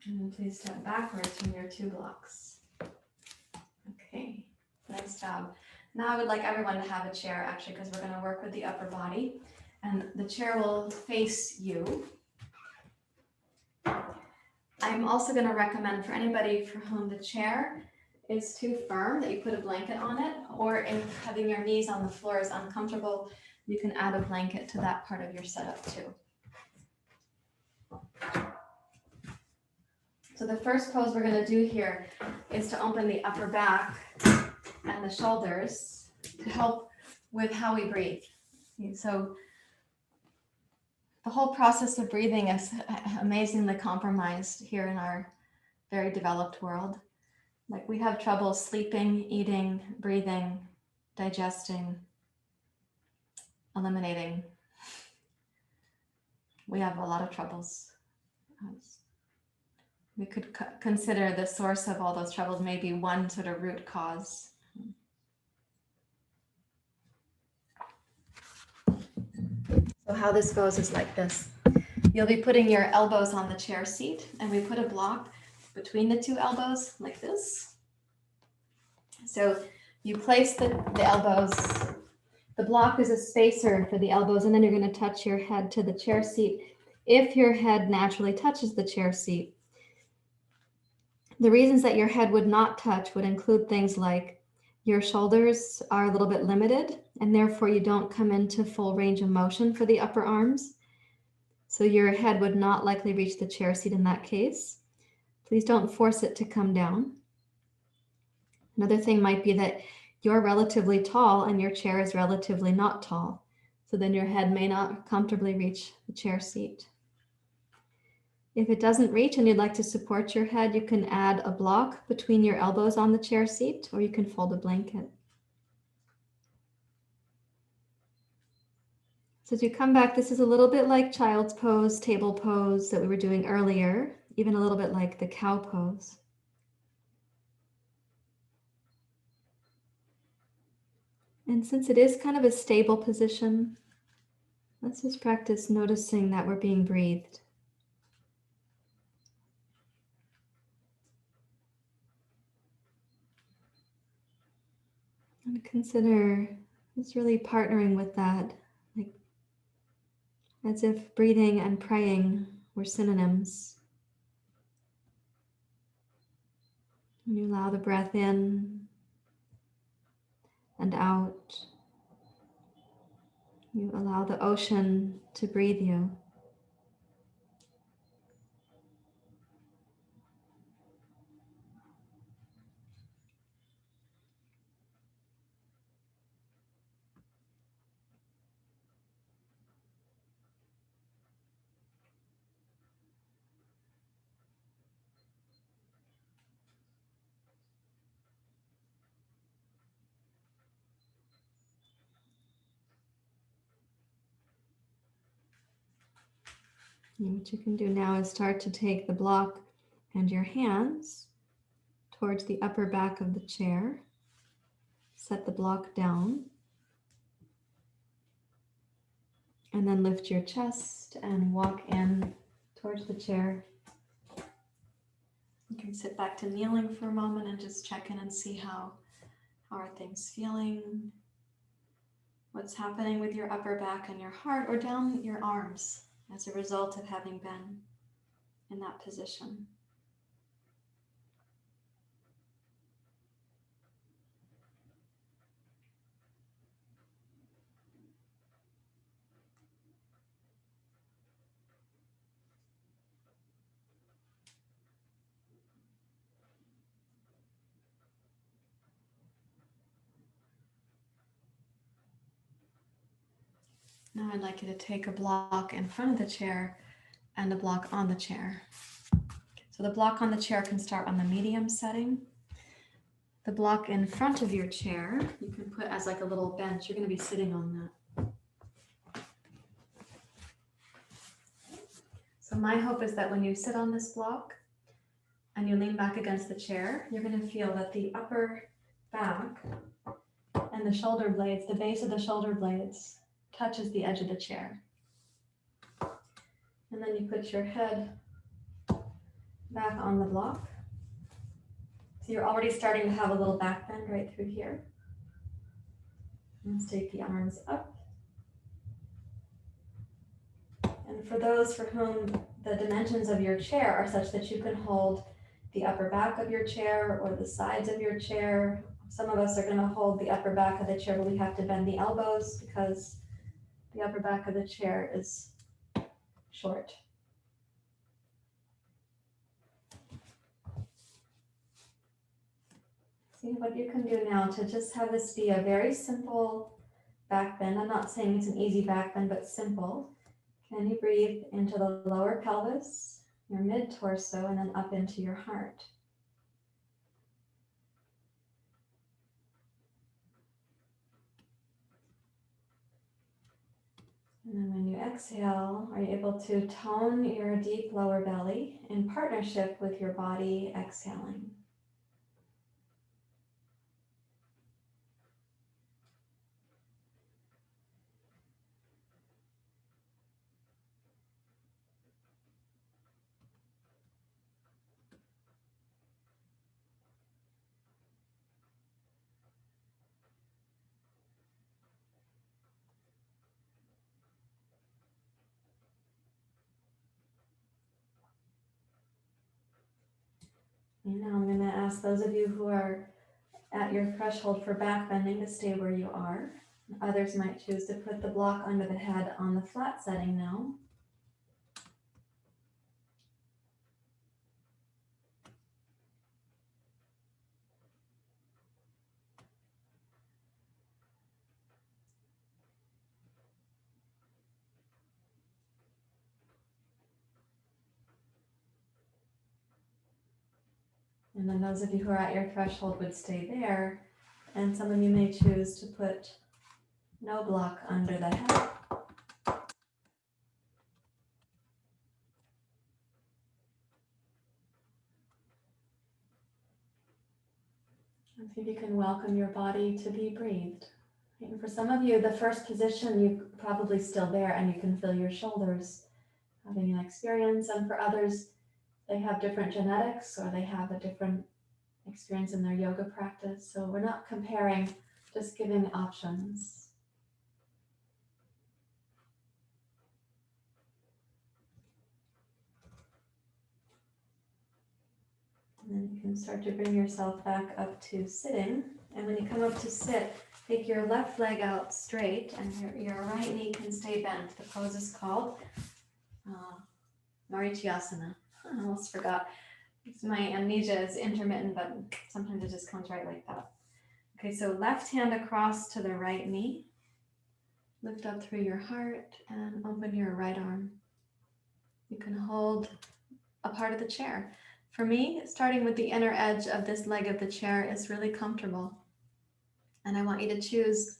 Speaker 1: And please step backwards from your 2 blocks. Okay, nice job. Now I would like everyone to have a chair, actually, because we're going to work with the upper body. And the chair will face you. I'm also going to recommend for anybody for whom the chair is too firm that you put a blanket on it, or if having your knees on the floor is uncomfortable, you can add a blanket to that part of your setup too. So the first pose we're going to do here is to open the upper back and the shoulders to help with how we breathe. So the whole process of breathing is amazingly compromised here in our very developed world. Like we have trouble sleeping, eating, breathing, digesting, eliminating. We have a lot of troubles. We could consider the source of all those troubles maybe one sort of root cause. So how this goes is like this. You'll be putting your elbows on the chair seat, and we put a block between the 2 elbows like this. So you place the elbows, the block is a spacer for the elbows, and then you're going to touch your head to the chair seat if your head naturally touches the chair seat. The reasons that your head would not touch would include things like your shoulders are a little bit limited, and therefore you don't come into full range of motion for the upper arms. So your head would not likely reach the chair seat in that case. Please don't force it to come down. Another thing might be that you're relatively tall and your chair is relatively not tall. So then your head may not comfortably reach the chair seat. If it doesn't reach and you'd like to support your head, you can add a block between your elbows on the chair seat, or you can fold a blanket. So as you come back, this is a little bit like child's pose, table pose that we were doing earlier, even a little bit like the cow pose. And since it is kind of a stable position, let's just practice noticing that we're being breathed. And consider just really partnering with that, like as if breathing and praying were synonyms. When you allow the breath in and out, you allow the ocean to breathe you. And what you can do now is start to take the block and your hands towards the upper back of the chair. Set the block down. And then lift your chest and walk in towards the chair. You can sit back to kneeling for a moment and just check in and see how are things feeling, what's happening with your upper back and your heart, or down your arms as a result of having been in that position. Now I'd like you to take a block in front of the chair and a block on the chair. So the block on the chair can start on the medium setting. The block in front of your chair, you can put as like a little bench. You're going to be sitting on that. So my hope is that when you sit on this block and you lean back against the chair, you're going to feel that the upper back and the shoulder blades, the base of the shoulder blades, touches the edge of the chair. And then you put your head back on the block. So you're already starting to have a little back bend right through here. Let's take the arms up. And for those for whom the dimensions of your chair are such that you can hold the upper back of your chair or the sides of your chair, some of us are going to hold the upper back of the chair, but we have to bend the elbows because the upper back of the chair is short. See what you can do now to just have this be a very simple back bend. I'm not saying it's an easy back bend, but simple. Can you breathe into the lower pelvis, your mid-torso, and then up into your heart? And then when you exhale, are you able to tone your deep lower belly in partnership with your body exhaling? And now I'm going to ask those of you who are at your threshold for back bending to stay where you are. Others might choose to put the block under the head on the flat setting now. And then those of you who are at your threshold would stay there. And some of you may choose to put no block under the head. And see if you can welcome your body to be breathed. And for some of you, the first position, you're probably still there and you can feel your shoulders having an experience. And for others, they have different genetics or they have a different experience in their yoga practice. So we're not comparing, just giving options. And then you can start to bring yourself back up to sitting. And when you come up to sit, take your left leg out straight and your right knee can stay bent. The pose is called Asana. I almost forgot. My amnesia is intermittent, but sometimes it just comes right like that. Okay, so left hand across to the right knee. Lift up through your heart and open your right arm. You can hold a part of the chair. For me, starting with the inner edge of this leg of the chair is really comfortable. And I want you to choose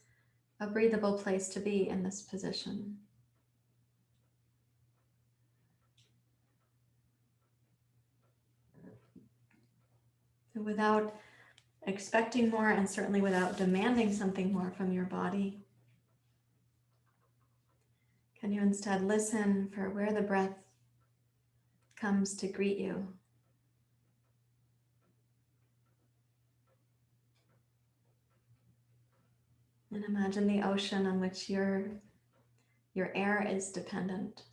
Speaker 1: a breathable place to be in this position. So without expecting more and certainly without demanding something more from your body, can you instead listen for where the breath comes to greet you? And imagine the ocean on which your air is dependent.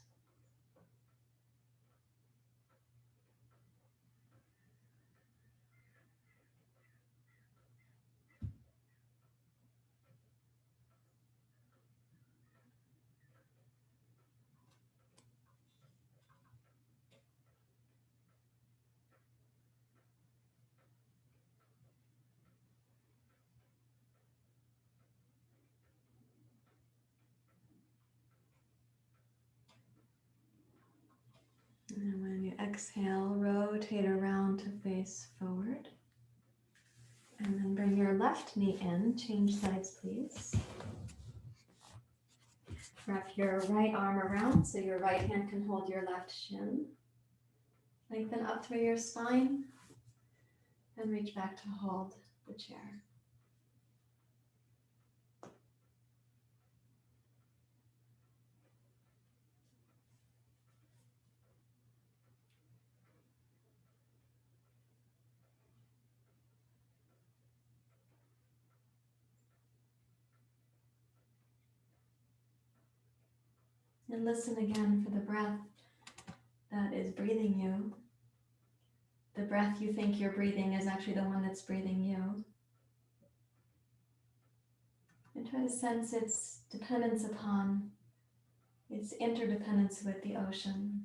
Speaker 1: And when you exhale, rotate around to face forward. And then bring your left knee in. Change sides, please. Wrap your right arm around so your right hand can hold your left shin. Lengthen up through your spine and reach back to hold the chair. And listen again for the breath that is breathing you. The breath you think you're breathing is actually the one that's breathing you. And try to sense its dependence upon, its interdependence with the ocean.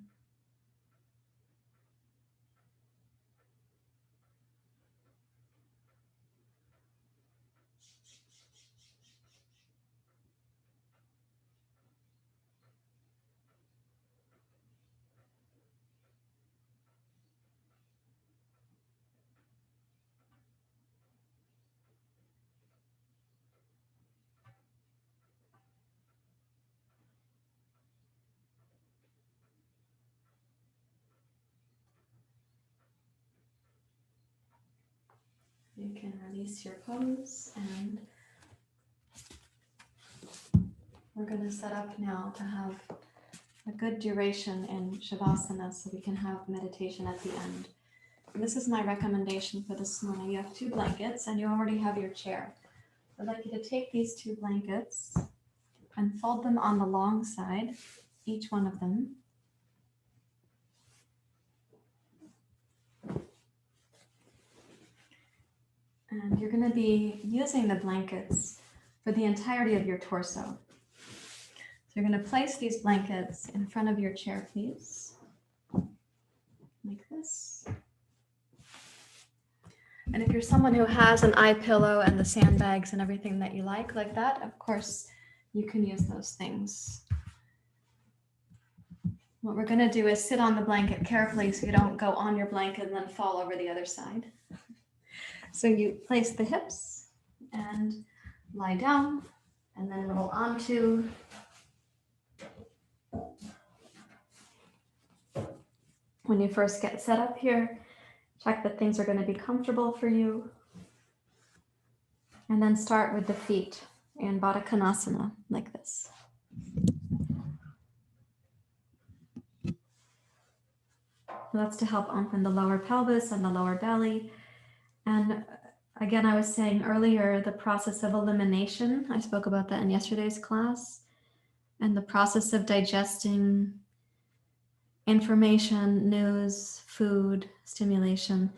Speaker 1: You can release your pose, and we're going to set up now to have a good duration in Shavasana so we can have meditation at the end. And this is my recommendation for this morning. You have 2 blankets and you already have your chair. I'd like you to take these 2 blankets and fold them on the long side, each one of them. And you're going to be using the blankets for the entirety of your torso. So you're going to place these blankets in front of your chair, please, like this. And if you're someone who has an eye pillow and the sandbags and everything that you like that, of course, you can use those things. What we're going to do is sit on the blanket carefully so you don't go on your blanket and then fall over the other side. So you place the hips and lie down and then roll onto. When you first get set up here, check that things are going to be comfortable for you. And then start with the feet in Badakanasana, like this. That's to help open the lower pelvis and the lower belly. And again, I was saying earlier, the process of elimination, I spoke about that in yesterday's class, and the process of digesting information, news, food, stimulation.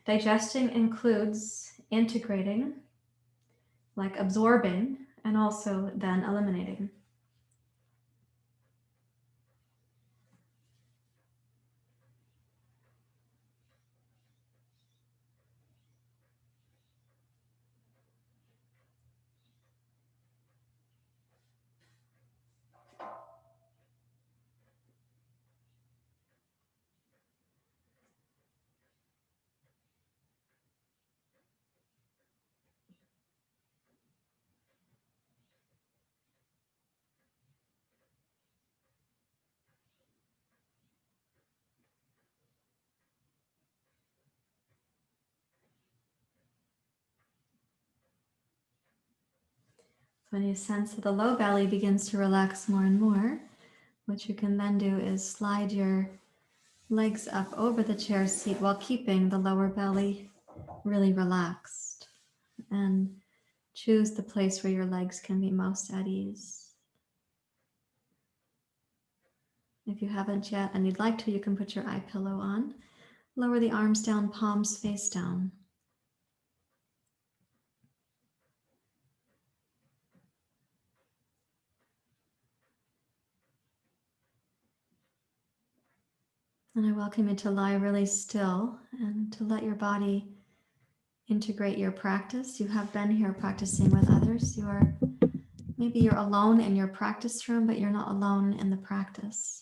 Speaker 1: Digesting includes integrating, like absorbing, and also then eliminating. When you sense that the low belly begins to relax more and more, what you can then do is slide your legs up over the chair seat while keeping the lower belly really relaxed. And choose the place where your legs can be most at ease. If you haven't yet and you'd like to, you can put your eye pillow on. Lower the arms down, palms face down. And I welcome you to lie really still and to let your body integrate your practice. You have been here practicing with others. Maybe you're alone in your practice room, but you're not alone in the practice.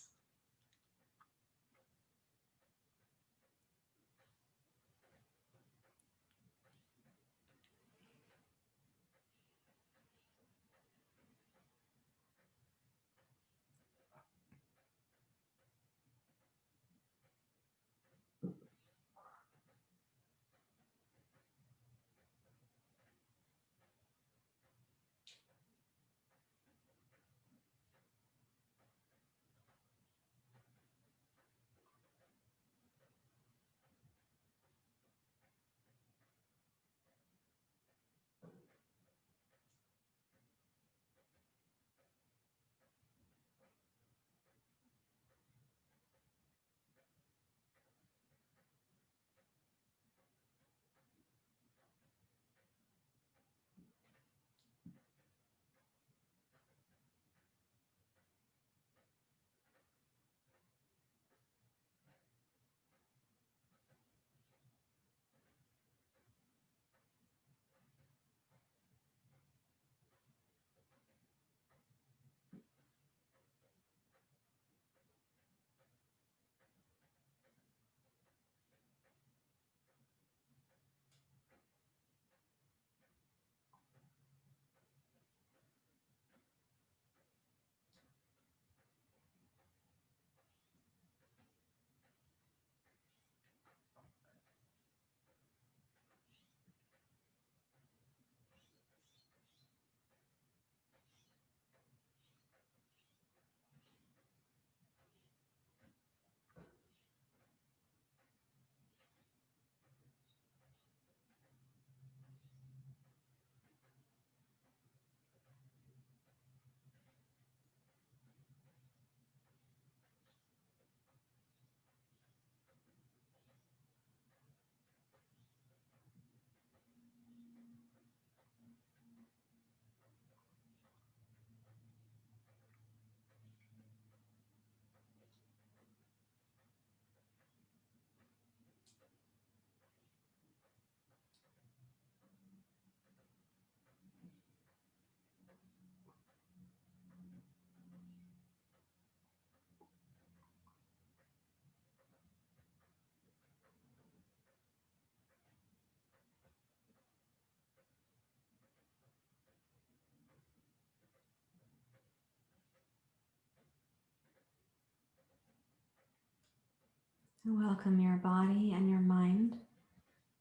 Speaker 1: So welcome your body and your mind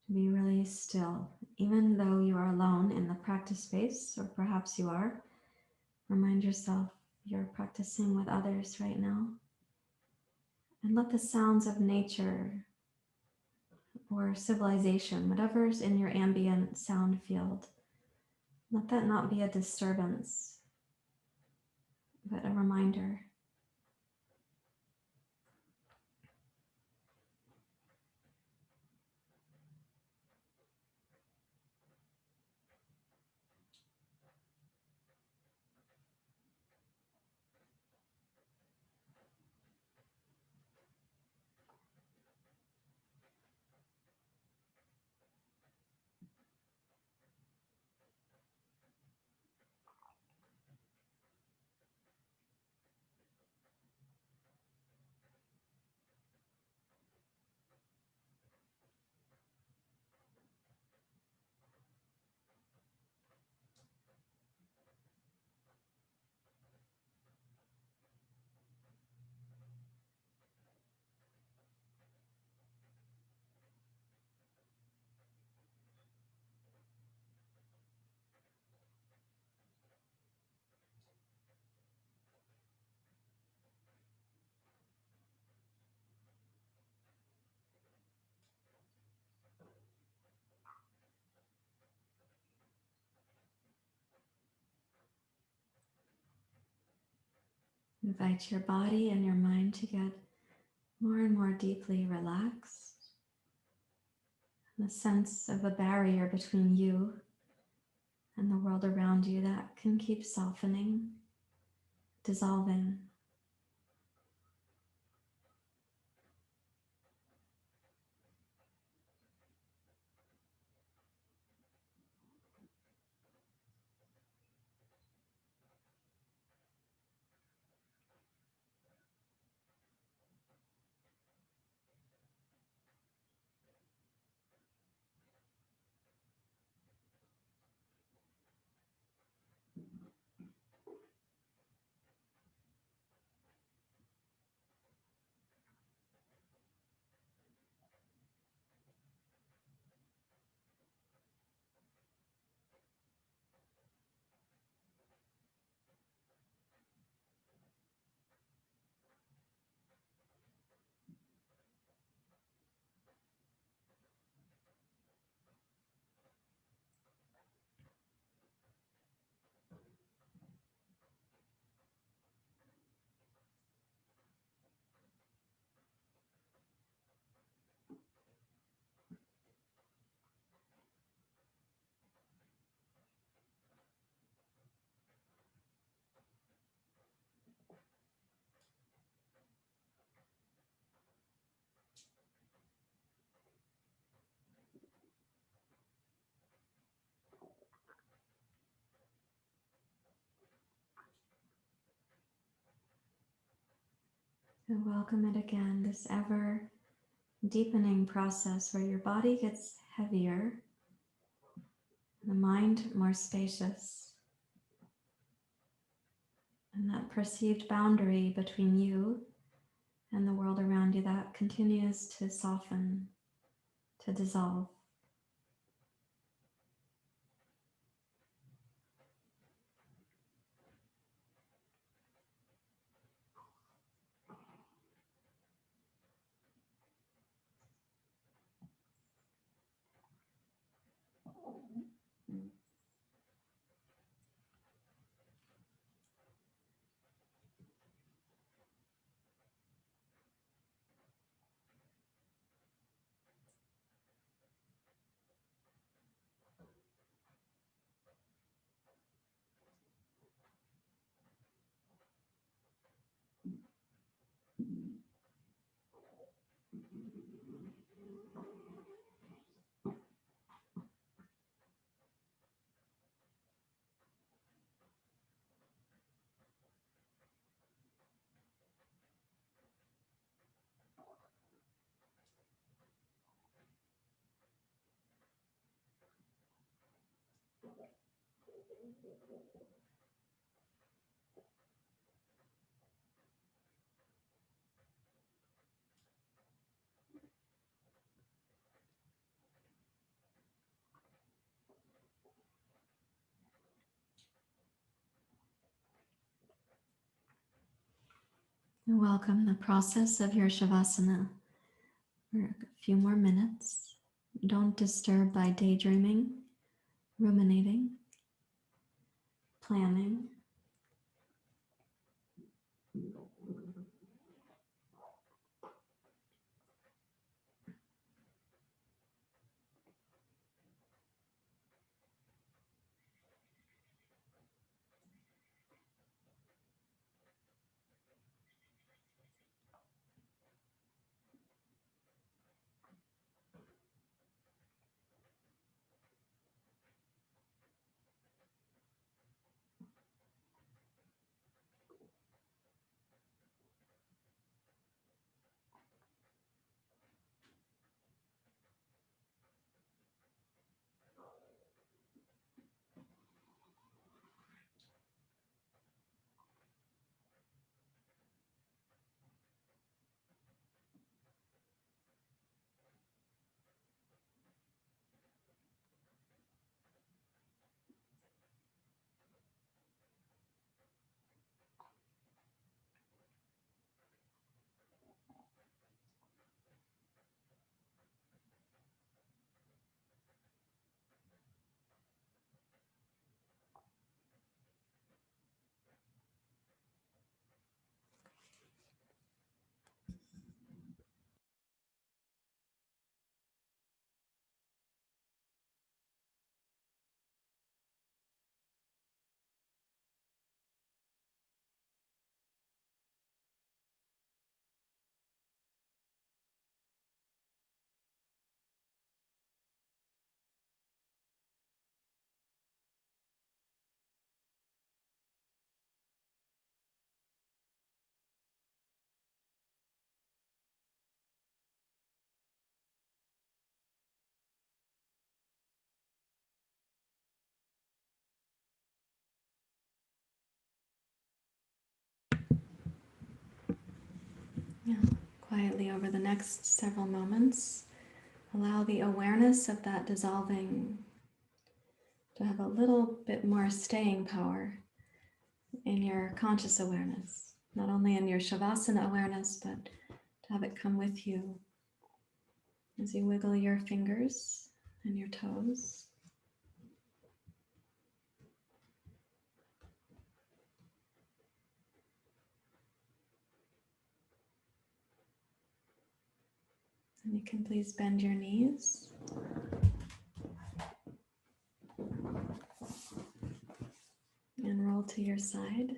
Speaker 1: to be really still. Even though you are alone in the practice space, or perhaps you are, remind yourself you're practicing with others right now. And let the sounds of nature or civilization, whatever's in your ambient sound field, let that not be a disturbance, but a reminder. Invite your body and your mind to get more and more deeply relaxed. And a sense of a barrier between you and the world around you that can keep softening, dissolving. So welcome it again, this ever deepening process where your body gets heavier, the mind more spacious, and that perceived boundary between you and the world around you that continues to soften, to dissolve. Welcome the process of your Shavasana for a few more minutes. Don't disturb by daydreaming, ruminating, planning. Yeah. Quietly over the next several moments, allow the awareness of that dissolving to have a little bit more staying power in your conscious awareness, not only in your Shavasana awareness, but to have it come with you as you wiggle your fingers and your toes. And you can please bend your knees. And roll to your side.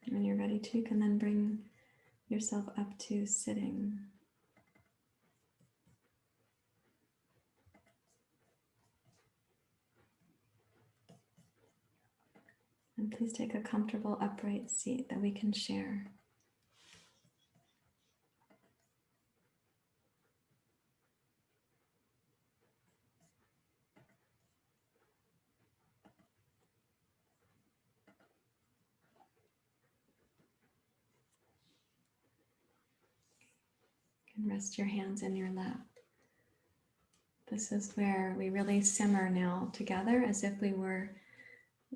Speaker 1: When you're ready to, you can then bring yourself up to sitting. And please take a comfortable upright seat that we can share. You can rest your hands in your lap. This is where we really simmer now together as if we were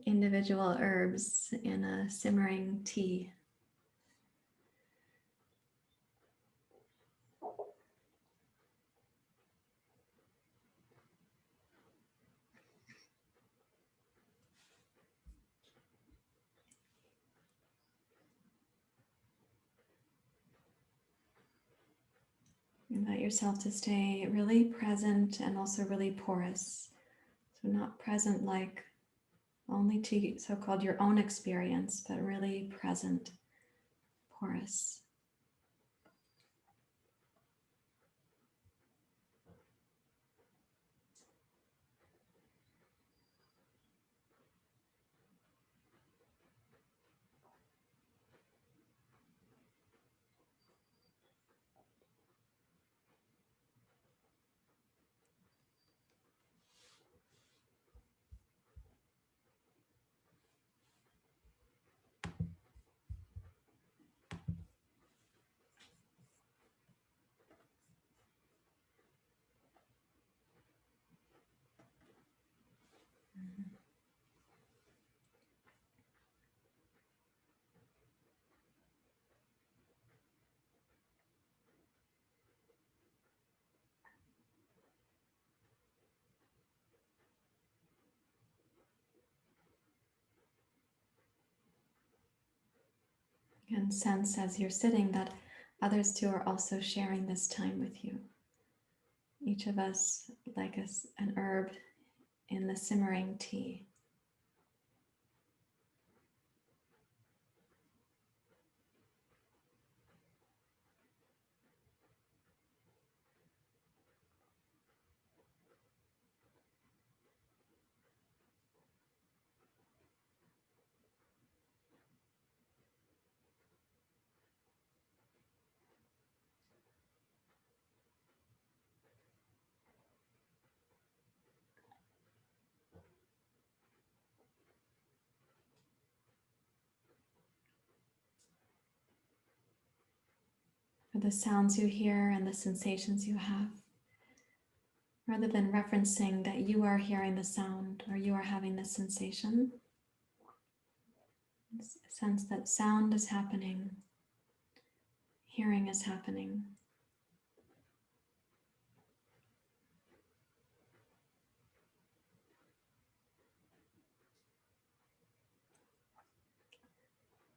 Speaker 1: individual herbs in a simmering tea. Invite yourself to stay really present and also really porous. So not present like only to so-called your own experience, but really present, porous. And sense as you're sitting that others too are also sharing this time with you. Each of us like an herb in the simmering tea. For the sounds you hear and the sensations you have, rather than referencing that you are hearing the sound or you are having the sensation, sense that sound is happening, hearing is happening.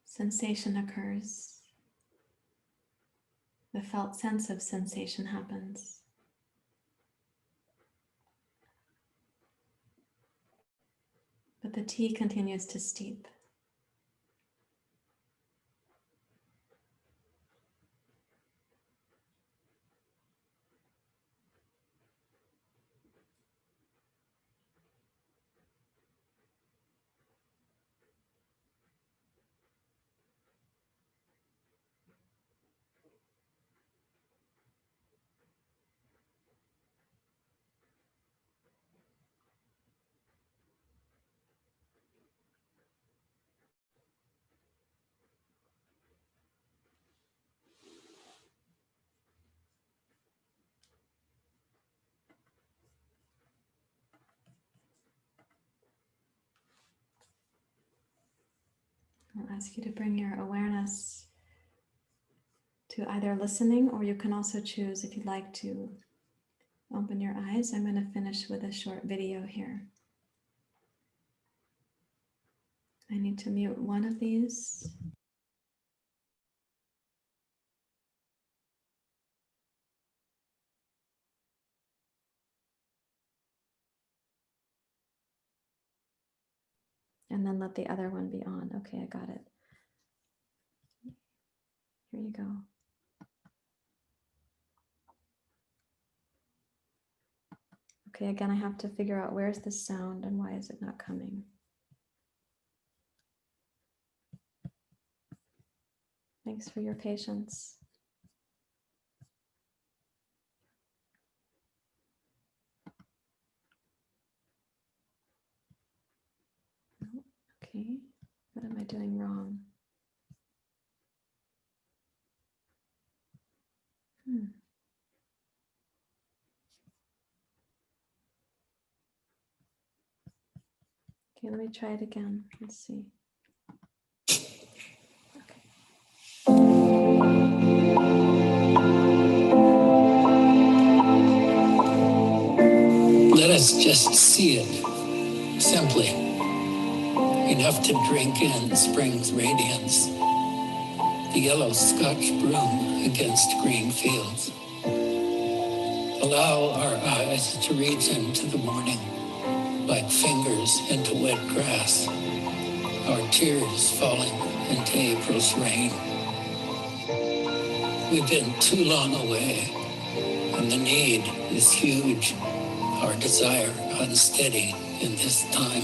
Speaker 1: Sensation occurs. The felt sense of sensation happens. But the tea continues to steep. I'll ask you to bring your awareness to either listening, or you can also choose, if you'd like, to open your eyes. I'm going to finish with a short video here. I need to mute one of these. And then let the other one be on. Okay, I got it. Here you go. Okay, again, I have to figure out where's the sound and why is it not coming. Thanks for your patience. Okay, what am I doing wrong? Okay, let me try it again. Let's see. Okay.
Speaker 2: Let us just see it, simply. Enough to drink in spring's radiance, the yellow Scotch broom against green fields. Allow our eyes to reach into the morning like fingers into wet grass, our tears falling into April's rain. We've been too long away, and the need is huge, our desire unsteady in this time.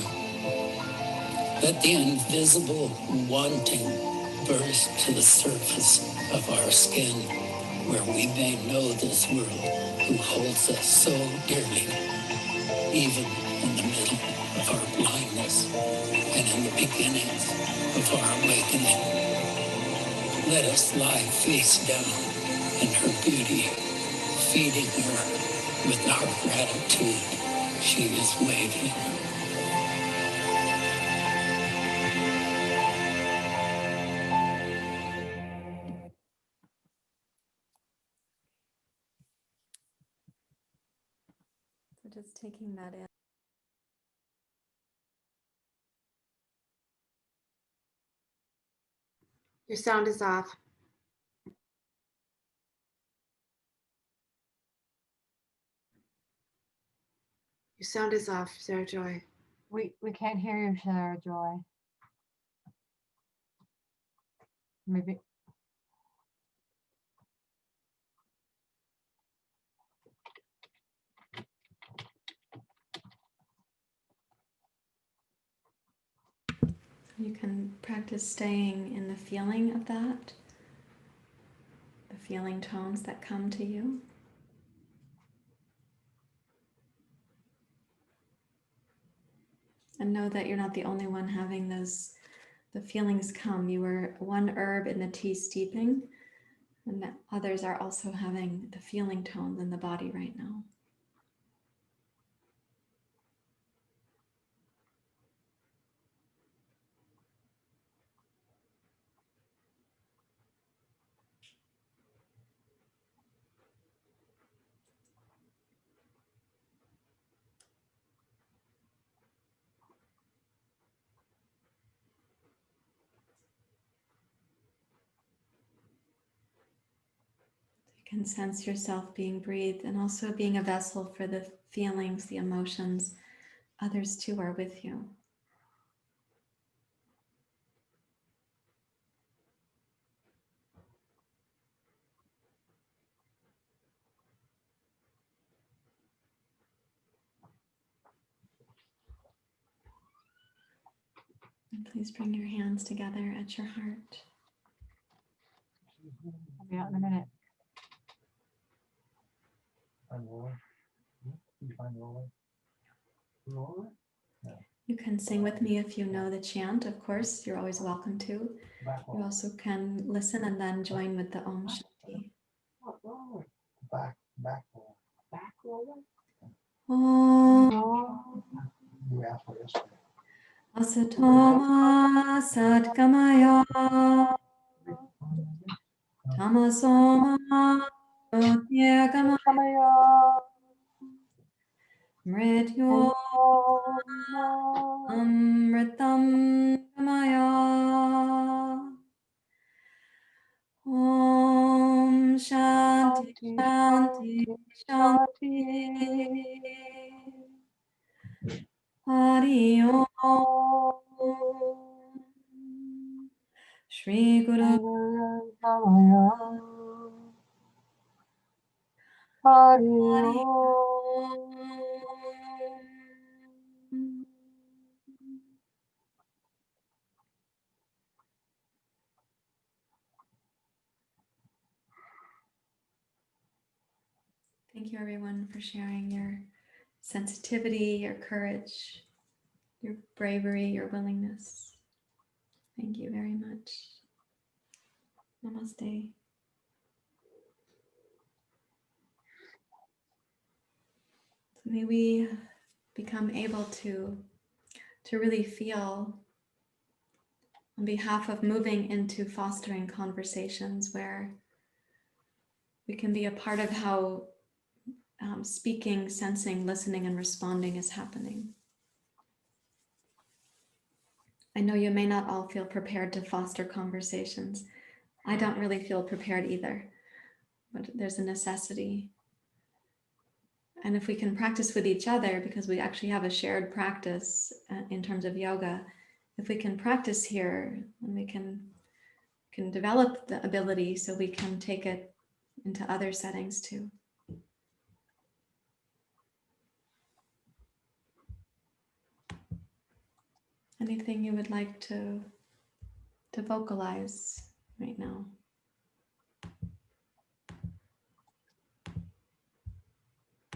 Speaker 2: Let the invisible wanting burst to the surface of our skin, where we may know this world who holds us so dearly, even in the middle of our blindness and in the beginnings of our awakening. Let us lie face down in her beauty, feeding her with our gratitude. She is waiting.
Speaker 1: Just taking that in.
Speaker 4: Your sound is off. Your sound is off, Sarahjoy.
Speaker 5: We can't hear you, Sarahjoy. Maybe.
Speaker 1: You can practice staying in the feeling of that, the feeling tones that come to you. And know that you're not the only one having the feelings come. You were one herb in the tea steeping, and that others are also having the feeling tones in the body right now. You can sense yourself being breathed and also being a vessel for the feelings, the emotions. Others too are with you. And please bring your hands together at your heart.
Speaker 5: I'll be out in a minute.
Speaker 1: You can sing with me if you know the chant, of course, you're always welcome to. You also can listen and then join with the Om Shanti.
Speaker 6: Back roller.
Speaker 1: Om
Speaker 6: You asked for yesterday.
Speaker 1: Asatoma Satkamaya Tamasoma Jyotirgamaya Mrityo Amritam Gamaya. Om Shanti Shanti Shanti. Hari Om. Shri Guru Hari Om. Thank you, everyone, for sharing your sensitivity, your courage, your bravery, your willingness. Thank you very much. Namaste. So may we become able to really feel, on behalf of moving into fostering conversations where we can be a part of how speaking, sensing, listening, and responding is happening. I know you may not all feel prepared to foster conversations. I don't really feel prepared either, but there's a necessity. And if we can practice with each other, because we actually have a shared practice in terms of yoga, if we can practice here, then we can develop the ability so we can take it into other settings too. Anything you would like to vocalize right now?